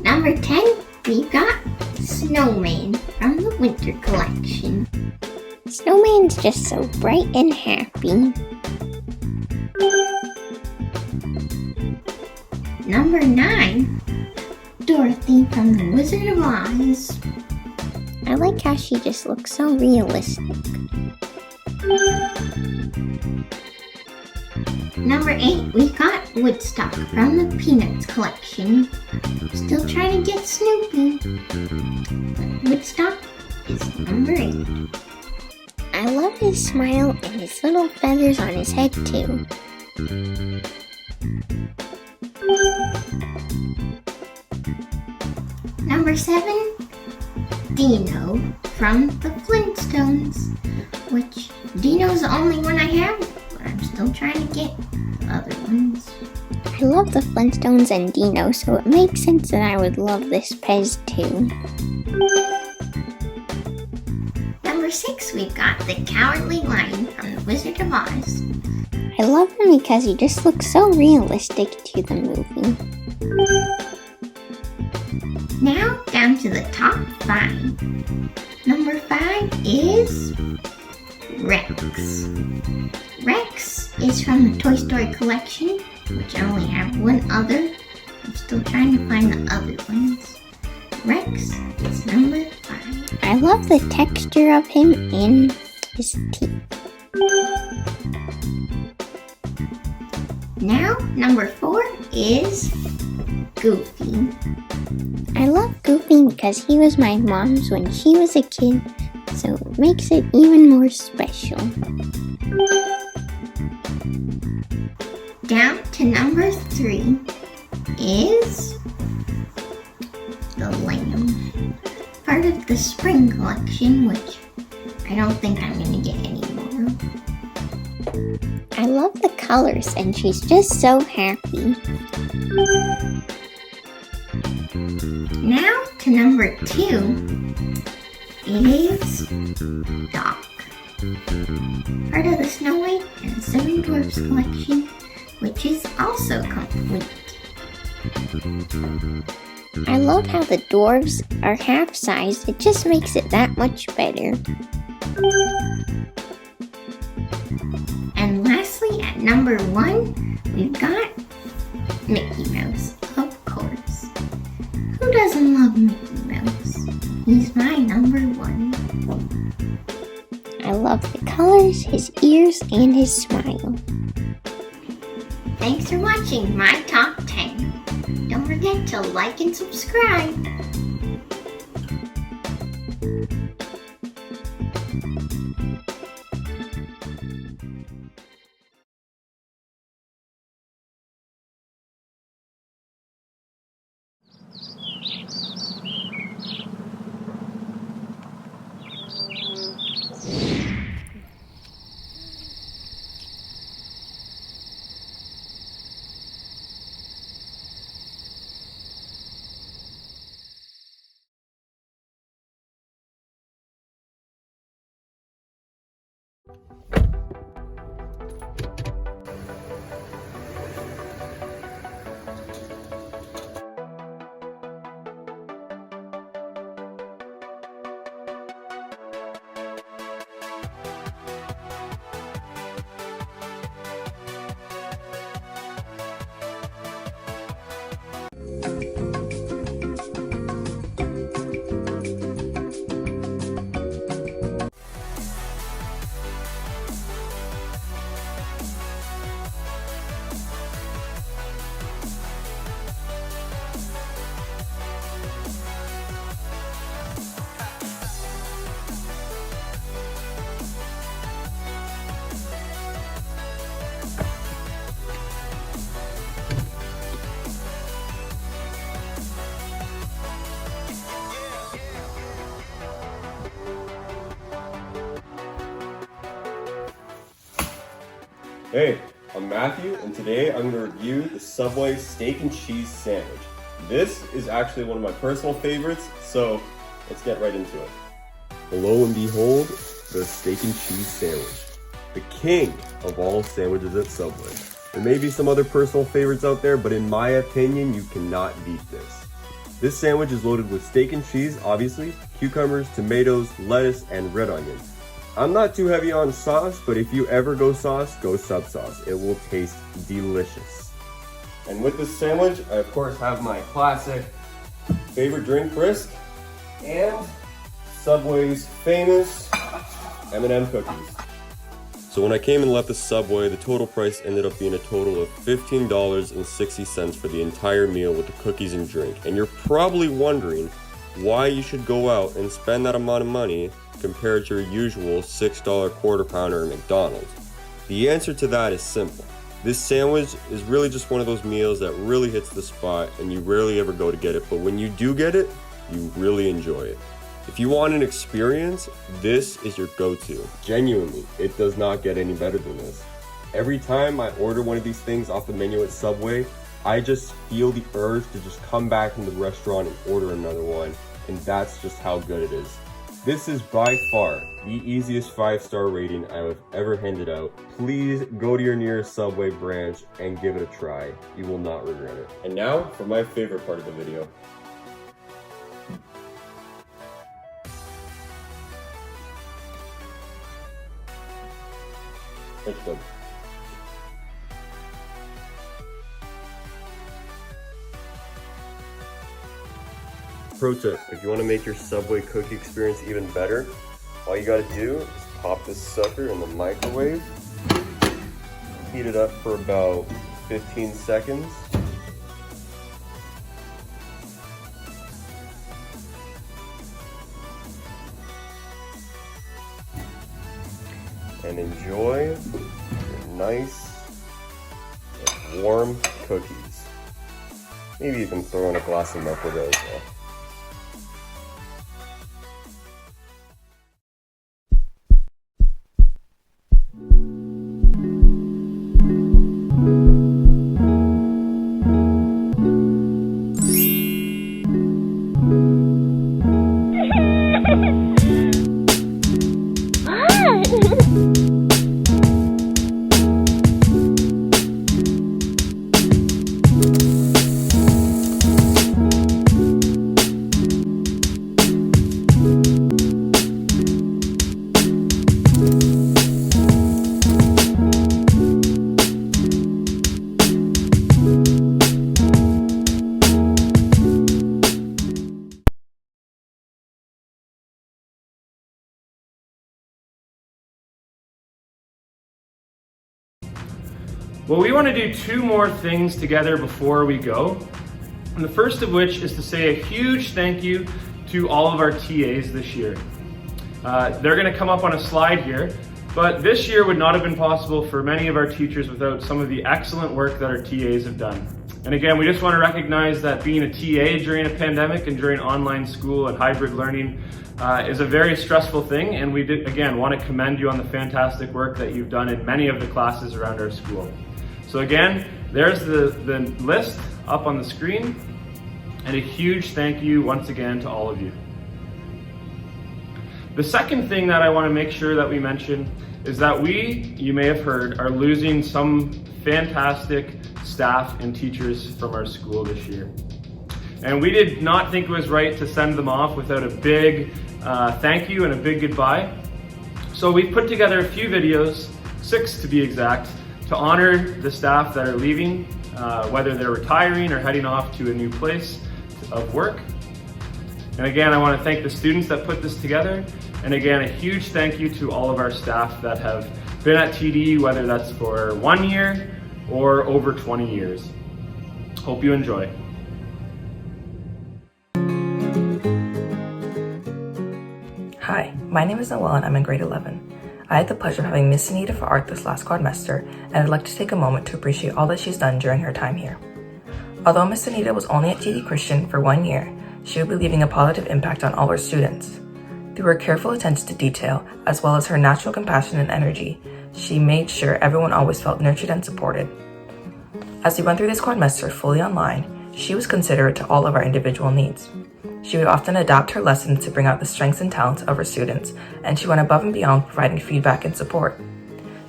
Number 10, we've got Snowman from the Winter Collection. Snowman's just so bright and happy. Number 9, Dorothy from the Wizard of Oz. I like how she just looks so realistic. Number 8, we got Woodstock from the Peanuts collection. Still trying to get Snoopy, but Woodstock is number 8. I love his smile and his little feathers on his head too. Number 7, Dino from the Flintstones, which Dino's the only one I have, but I'm still trying to get the other ones. I love the Flintstones and Dino, so it makes sense that I would love this Pez too. Number 6, we've got the Cowardly Lion from the Wizard of Oz. I love him because he just looks so realistic to the movie. Now down to the top 5. Number 5 is Rex. Rex is from the Toy Story collection, which I only have one other. I'm still trying to find the other ones. Rex is number 5. I love the texture of him and his teeth. Now, number 4 is Goofy. I love Goofy because he was my mom's when she was a kid, so it makes it even more special. Down to number 3 is the Lamb, part of the Spring collection, which I don't think I'm going to get anymore. I love the colors, and she's just so happy. Now to number 2 is Doc, part of the Snow White and 7 Dwarfs collection, which is also complete. I love how the dwarves are half-sized. It just makes it that much better. And lastly, at number 1, we've got Mickey Mouse, of course. Who doesn't love Mickey Mouse? He's my number 1. I love the colors, his ears, and his smile. Thanks for watching my top 10. Don't forget to like and subscribe. Hey, I'm Matthew, and today I'm going to review the Subway Steak and Cheese Sandwich. This is actually one of my personal favorites, so let's get right into it. Lo and behold, the steak and cheese sandwich. The king of all sandwiches at Subway. There may be some other personal favorites out there, but in my opinion, you cannot beat this. This sandwich is loaded with steak and cheese, obviously, cucumbers, tomatoes, lettuce, and red onion. I'm not too heavy on sauce, but if you ever go sauce, go sub sauce. It will taste delicious. And with this sandwich, I of course have my classic favorite drink, Brisk, and Subway's famous M&M cookies. So when I came and left the Subway, the total price ended up being a total of $15.60 for the entire meal with the cookies and drink. And you're probably wondering why you should go out and spend that amount of money compared to your usual $6 quarter pounder at McDonald's. The answer to that is simple. This sandwich is really just one of those meals that really hits the spot and you rarely ever go to get it, but when you do get it, you really enjoy it. If you want an experience, this is your go-to. Genuinely, it does not get any better than this. Every time I order one of these things off the menu at Subway, I just feel the urge to just come back in the restaurant and order another one, and that's just how good it is. This is by far the easiest 5-star rating I have ever handed out. Please go to your nearest Subway branch and give it a try. You will not regret it. And now for my favorite part of the video. It's good. Pro tip, if you want to make your Subway cookie experience even better, all you gotta do is pop this sucker in the microwave, heat it up for about 15 seconds, and enjoy your nice warm cookies. Maybe you can throw in a glass of milk with it as well. Well, we want to do two more things together before we go. And the first of which is to say a huge thank you to all of our TAs this year. They're going to come up on a slide here, but this year would not have been possible for many of our teachers without some of the excellent work that our TAs have done. And again, we just want to recognize that being a TA during a pandemic and during online school and hybrid learning is a very stressful thing, and we again want to commend you on the fantastic work that you've done in many of the classes around our school. So again, there's the list up on the screen, and a huge thank you once again to all of you. The second thing that I want to make sure that we mention is that we, you may have heard, are losing some fantastic staff and teachers from our school this year. And we did not think it was right to send them off without a big thank you and a big goodbye. So we've put together a few videos, 6 to be exact, to honor the staff that are leaving, whether they're retiring or heading off to a new place of work. And again, I want to thank the students that put this together. And again, a huge thank you to all of our staff that have been at TD, whether that's for 1 year or over 20 years. Hope you enjoy. Hi, my name is Noelle and I'm in grade 11. I had the pleasure of having Miss Anita for art this last quadmester, and I'd like to take a moment to appreciate all that she's done during her time here. Although Miss Anita was only at TD Christian for 1 year, she will be leaving a positive impact on all her students. Through her careful attention to detail, as well as her natural compassion and energy, she made sure everyone always felt nurtured and supported. As we went through this quadmester fully online, She was considerate to all of our individual needs. She would often adapt her lessons to bring out the strengths and talents of her students, and she went above and beyond providing feedback and support.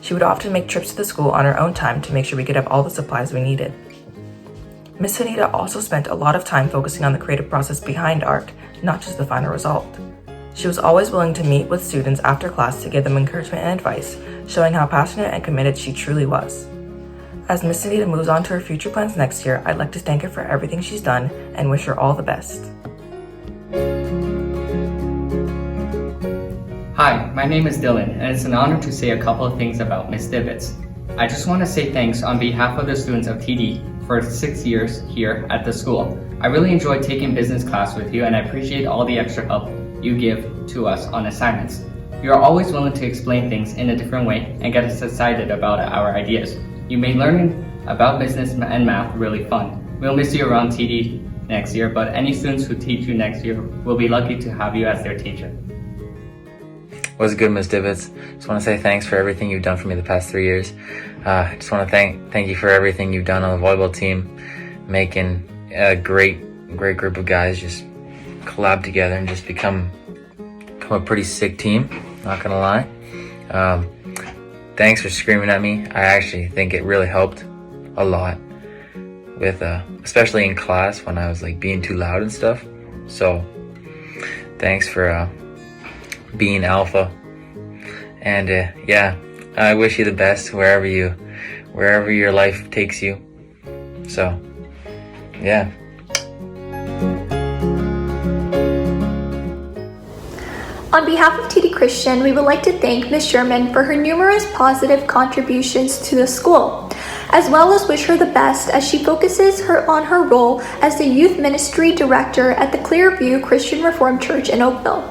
She would often make trips to the school on her own time to make sure we could have all the supplies we needed. Miss Anita also spent a lot of time focusing on the creative process behind art, not just the final result. She was always willing to meet with students after class to give them encouragement and advice, showing how passionate and committed she truly was. As Miss Anita moves on to her future plans next year, I'd like to thank her for everything she's done and wish her all the best. Hi, my name is Dylan, and it's an honor to say a couple of things about Miss Dibbets. I just want to say thanks on behalf of the students of TD for 6 years here at the school. I really enjoyed taking business class with you, and I appreciate all the extra help you give to us on assignments. You are always willing to explain things in a different way and get us excited about our ideas. You made learning about business and math really fun. We'll miss you around TD next year, but any students who teach you next year will be lucky to have you as their teacher. What's good, Ms. Dibbets? Just want to say thanks for everything you've done for me the past 3 years. Just want to thank you for everything you've done on the volleyball team, making a great group of guys just collab together and just become a pretty sick team, not gonna lie. Thanks for screaming at me. I actually think it really helped a lot with, especially in class when I was like being too loud and stuff. So thanks for being alpha. And yeah, I wish you the best wherever your life takes you. So yeah. On behalf of TD Christian, we would like to thank Ms. Sherman for her numerous positive contributions to the school, as well as wish her the best as she focuses on her role as the Youth Ministry Director at the Clearview Christian Reformed Church in Oakville.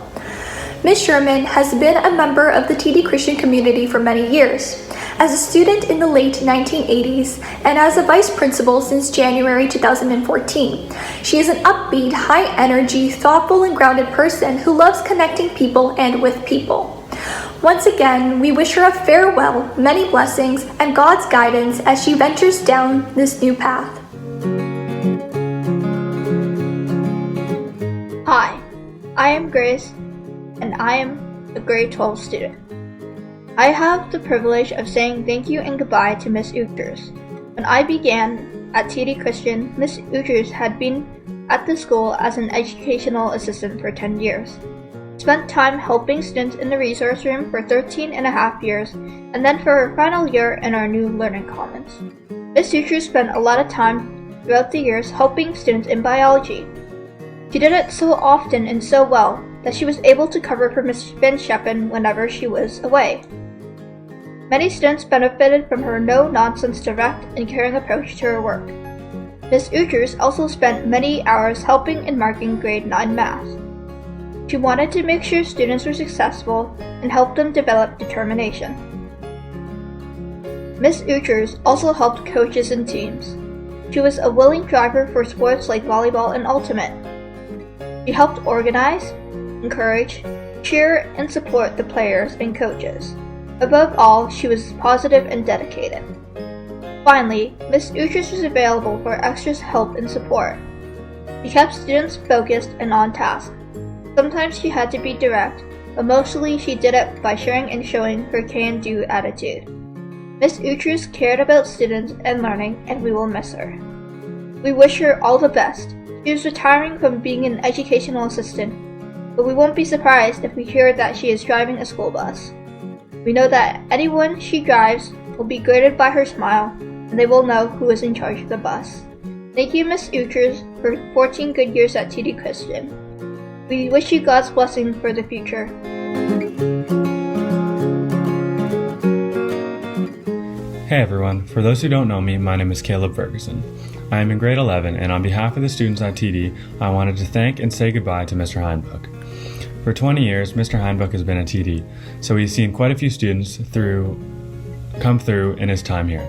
Ms. Sherman has been a member of the TD Christian community for many years, as a student in the late 1980s and as a vice principal since January 2014. She is an upbeat, high-energy, thoughtful, and grounded person who loves connecting people and with people. Once again, we wish her a farewell, many blessings, and God's guidance as she ventures down this new path. Hi, I am Grace, and I am a grade 12 student. I have the privilege of saying thank you and goodbye to Miss Uchers. When I began at TD Christian, Miss Uchers had been at the school as an educational assistant for 10 years. Spent time helping students in the resource room for 13 and a half years, and then for her final year in our new Learning Commons. Miss Uchers spent a lot of time throughout the years helping students in biology. She did it so often and so well that she was able to cover for Miss Van Scheppen whenever she was away. Many students benefited from her no-nonsense, direct, and caring approach to her work. Miss Uchers also spent many hours helping and marking grade 9 math. She wanted to make sure students were successful and help them develop determination. Miss Uchers also helped coaches and teams. She was a willing driver for sports like volleyball and ultimate. She helped organize, encourage, cheer, and support the players and coaches. Above all, she was positive and dedicated. Finally, Miss Uchers was available for extra help and support. She kept students focused and on task. Sometimes she had to be direct, but mostly she did it by sharing and showing her can-do attitude. Miss Uchers cared about students and learning, and we will miss her. We wish her all the best. She is retiring from being an educational assistant, but we won't be surprised if we hear that she is driving a school bus. We know that anyone she drives will be greeted by her smile, and they will know who is in charge of the bus. Thank you, Miss Uchers, for 14 good years at TD Christian. We wish you God's blessing for the future. Hey everyone, for those who don't know me, my name is Caleb Ferguson. I am in grade 11, and on behalf of the students at TD, I wanted to thank and say goodbye to Mr. Heinbuch. For 20 years, Mr. Heinbuch has been at TD, so he's seen quite a few students come through in his time here,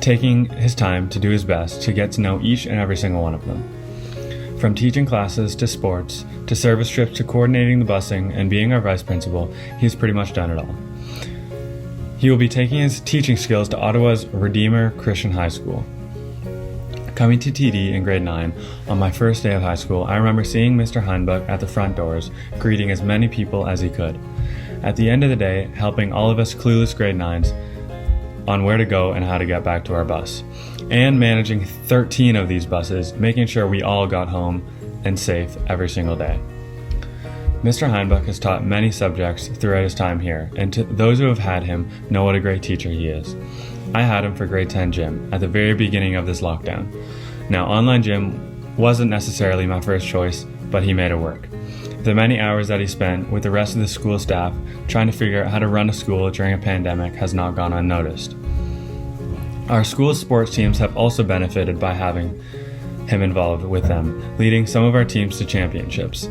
taking his time to do his best to get to know each and every single one of them. From teaching classes to sports, to service trips to coordinating the busing and being our vice principal, he's pretty much done it all. He will be taking his teaching skills to Ottawa's Redeemer Christian High School. Coming to TD in grade 9, on my first day of high school, I remember seeing Mr. Heinbuch at the front doors, greeting as many people as he could. At the end of the day, helping all of us clueless grade 9s on where to go and how to get back to our bus. And managing 13 of these buses, making sure we all got home and safe every single day. Mr. Heinbuch has taught many subjects throughout his time here, and to those who have had him know what a great teacher he is. I had him for grade 10 gym at the very beginning of this lockdown. Now, online gym wasn't necessarily my first choice, but he made it work. The many hours that he spent with the rest of the school staff trying to figure out how to run a school during a pandemic has not gone unnoticed. Our school's sports teams have also benefited by having him involved with them, leading some of our teams to championships.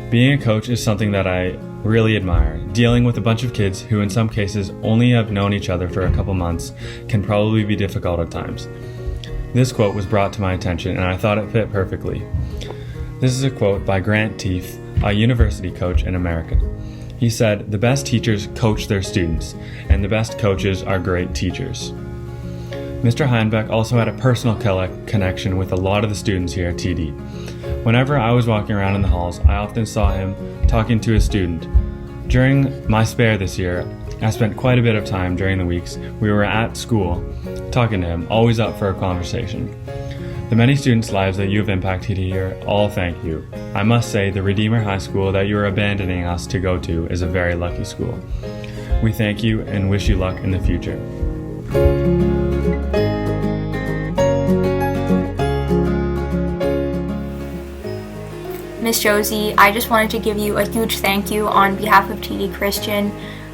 Being a coach is something that I really admire. Dealing with a bunch of kids who in some cases only have known each other for a couple months can probably be difficult at times. This quote was brought to my attention and I thought it fit perfectly. This is a quote by Grant Teef, a university coach in America. He said, "The best teachers coach their students, and the best coaches are great teachers." Mr. Heinbuch also had a personal connection with a lot of the students here at TD. Whenever I was walking around in the halls, I often saw him talking to a student. During my spare this year, I spent quite a bit of time during the weeks we were at school talking to him, always up for a conversation. The many students' lives that you have impacted here, all thank you. I must say the Redeemer High School that you are abandoning us to go to is a very lucky school. We thank you and wish you luck in the future. Miss Josie, I just wanted to give you a huge thank you on behalf of TD Christian.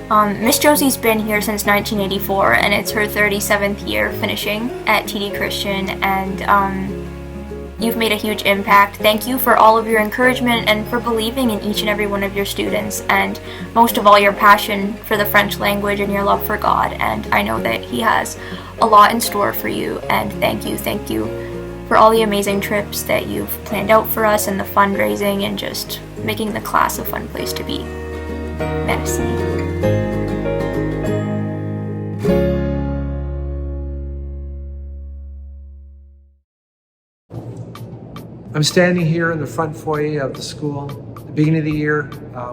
Miss Josie's been here since 1984 and it's her 37th year finishing at TD Christian, and you've made a huge impact. Thank you for all of your encouragement and for believing in each and every one of your students, and most of all your passion for the French language and your love for God, and I know that He has a lot in store for you, and thank you for all the amazing trips that you've planned out for us and the fundraising and just making the class a fun place to be. Merci. I'm standing here in the front foyer of the school. At the beginning of the year,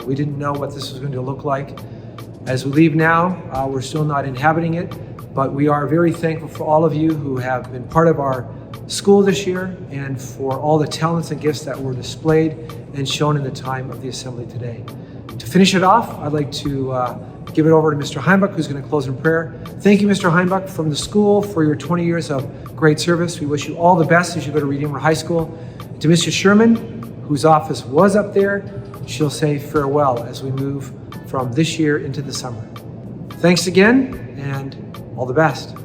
we didn't know what this was going to look like. As we leave now, we're still not inhabiting it, but we are very thankful for all of you who have been part of our school this year and for all the talents and gifts that were displayed and shown in the time of the assembly today. To finish it off, I'd like to give it over to Mr. Heinbuch, who's going to close in prayer. Thank you, Mr. Heinbuch, from the school for your 20 years of great service. We wish you all the best as you go to Redeemer High School. To Mrs. Sherman, whose office was up there, she'll say farewell as we move from this year into the summer. Thanks again, and all the best.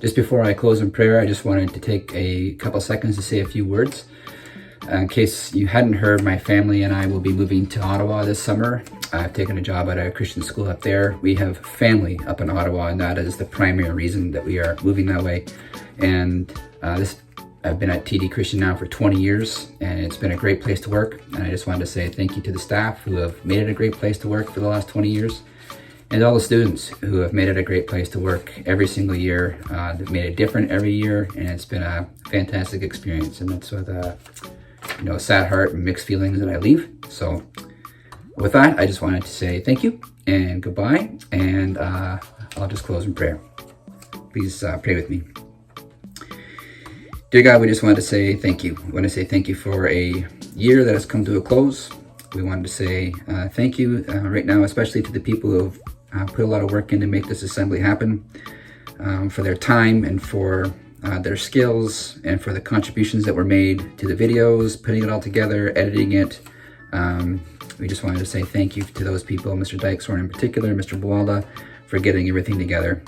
Just before I close in prayer, I just wanted to take a couple seconds to say a few words. In case you hadn't heard, my family and I will be moving to Ottawa this summer. I've taken a job at a Christian school up there. We have family up in Ottawa, and that is the primary reason that we are moving that way. And I've been at TD Christian now for 20 years, and it's been a great place to work. And I just wanted to say thank you to the staff who have made it a great place to work for the last 20 years. And all the students who have made it a great place to work every single year. They've made it different every year, and it's been a fantastic experience. And that's with a sad heart and mixed feelings that I leave. So with that, I just wanted to say thank you and goodbye, and I'll just close in prayer. Please pray with me. Dear God, we just wanted to say thank you. We want to say thank you for a year that has come to a close. We wanted to say thank you right now, especially to the people who have put a lot of work in to make this assembly happen, for their time and for their skills and for the contributions that were made to the videos, putting it all together, editing it. We just wanted to say thank you to those people, Mr. Dykeshorn in particular, Mr. Boalda, for getting everything together.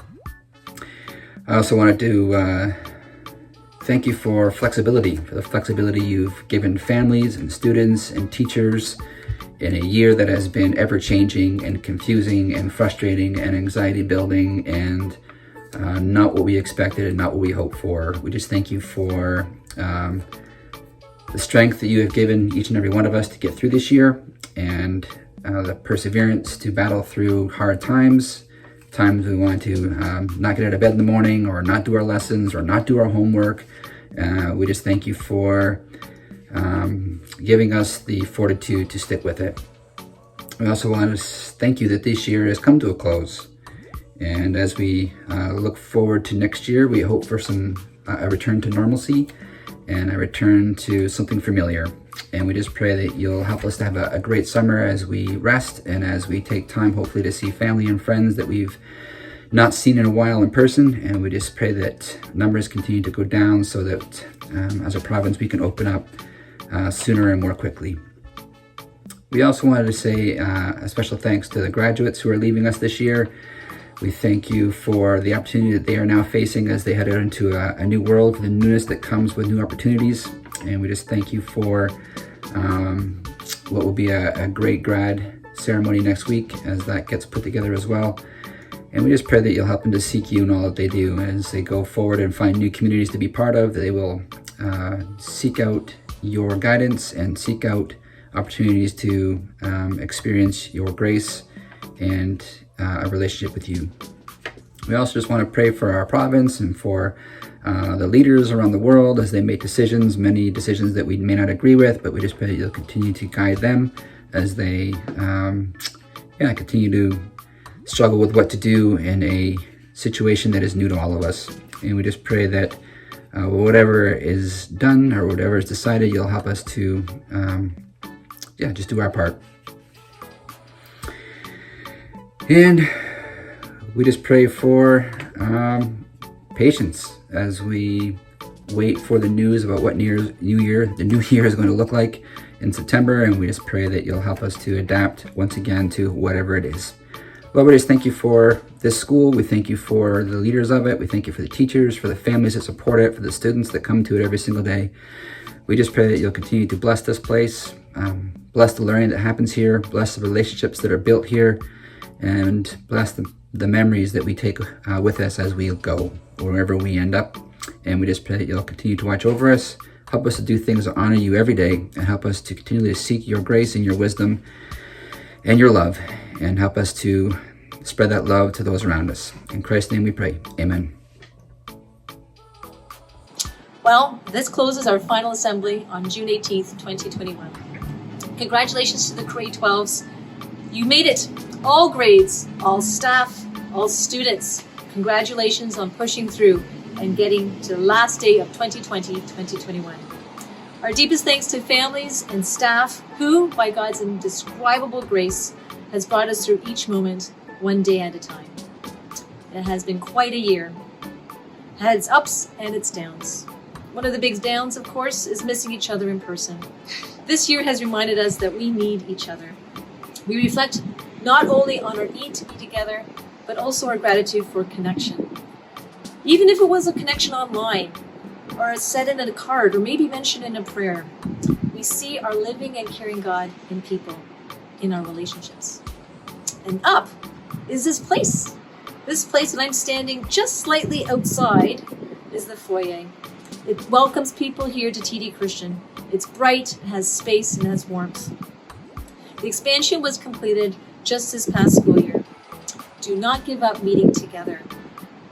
I also wanted to thank you for the flexibility you've given families and students and teachers in a year that has been ever-changing and confusing and frustrating and anxiety-building and not what we expected and not what we hoped for. We just thank you for the strength that you have given each and every one of us to get through this year, and the perseverance to battle through hard times times we want to not get out of bed in the morning, or not do our lessons, or not do our homework. We just thank you for giving us the fortitude to stick with it. We also want to thank you that this year has come to a close. And as we look forward to next year, we hope for a return to normalcy and a return to something familiar. And we just pray that you'll help us to have a great summer as we rest and as we take time, hopefully, to see family and friends that we've not seen in a while in person. And we just pray that numbers continue to go down so that as a province we can open up sooner and more quickly. We also wanted to say a special thanks to the graduates who are leaving us this year. We thank you for the opportunity that they are now facing as they head out into a new world, for the newness that comes with new opportunities. And we just thank you for what will be a great grad ceremony next week as that gets put together as well. And we just pray that you'll help them to seek you in all that they do as they go forward and find new communities to be part of. They will seek out your guidance and seek out opportunities to experience your grace and a relationship with you. We also just want to pray for our province and for the leaders around the world as they make decisions, many decisions that we may not agree with, but we just pray that you'll continue to guide them as they continue to struggle with what to do in a situation that is new to all of us. And we just pray that whatever is done or whatever is decided, you'll help us to just do our part. And we just pray for patience as we wait for the news about what the new year is going to look like in September. And we just pray that you'll help us to adapt once again to whatever it is. Lord, we just thank you for this school. We thank you for the leaders of it. We thank you for the teachers, for the families that support it, for the students that come to it every single day. We just pray that you'll continue to bless this place, bless the learning that happens here, bless the relationships that are built here, and bless the memories that we take with us as we go, wherever we end up. And we just pray that you'll continue to watch over us, help us to do things that honor you every day, and help us to continually seek your grace and your wisdom and your love, and help us to spread that love to those around us. In Christ's name we pray, amen. Well, this closes our final assembly on June 18th, 2021. Congratulations to the grade 12s. You made it. All grades, all staff, all students. Congratulations on pushing through and getting to the last day of 2020-2021. Our deepest thanks to families and staff who, by God's indescribable grace, has brought us through each moment, one day at a time. It has been quite a year. It had its ups and its downs. One of the big downs, of course, is missing each other in person. This year has reminded us that we need each other. We reflect not only on our need to be together, but also our gratitude for connection. Even if it was a connection online, or said in a card, or maybe mentioned in a prayer, we see our living and caring God in people, in our relationships. And up is this place. This place that I'm standing just slightly outside is the foyer. It welcomes people here to TD Christian. It's bright, it has space, and has warmth. The expansion was completed just this past school year. Do not give up meeting together,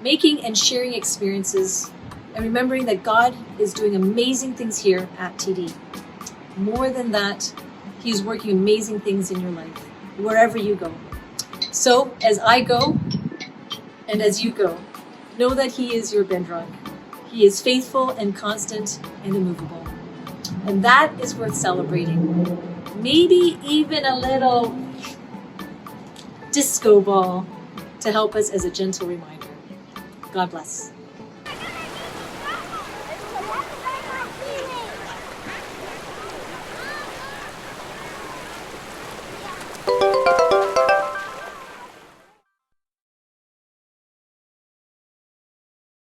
making and sharing experiences, and remembering that God is doing amazing things here at TD. More than that, He is working amazing things in your life, wherever you go. So, as I go, and as you go, know that He is your bedrock. He is faithful and constant and immovable. And that is worth celebrating. Maybe even a little disco ball to help us as a gentle reminder. God bless.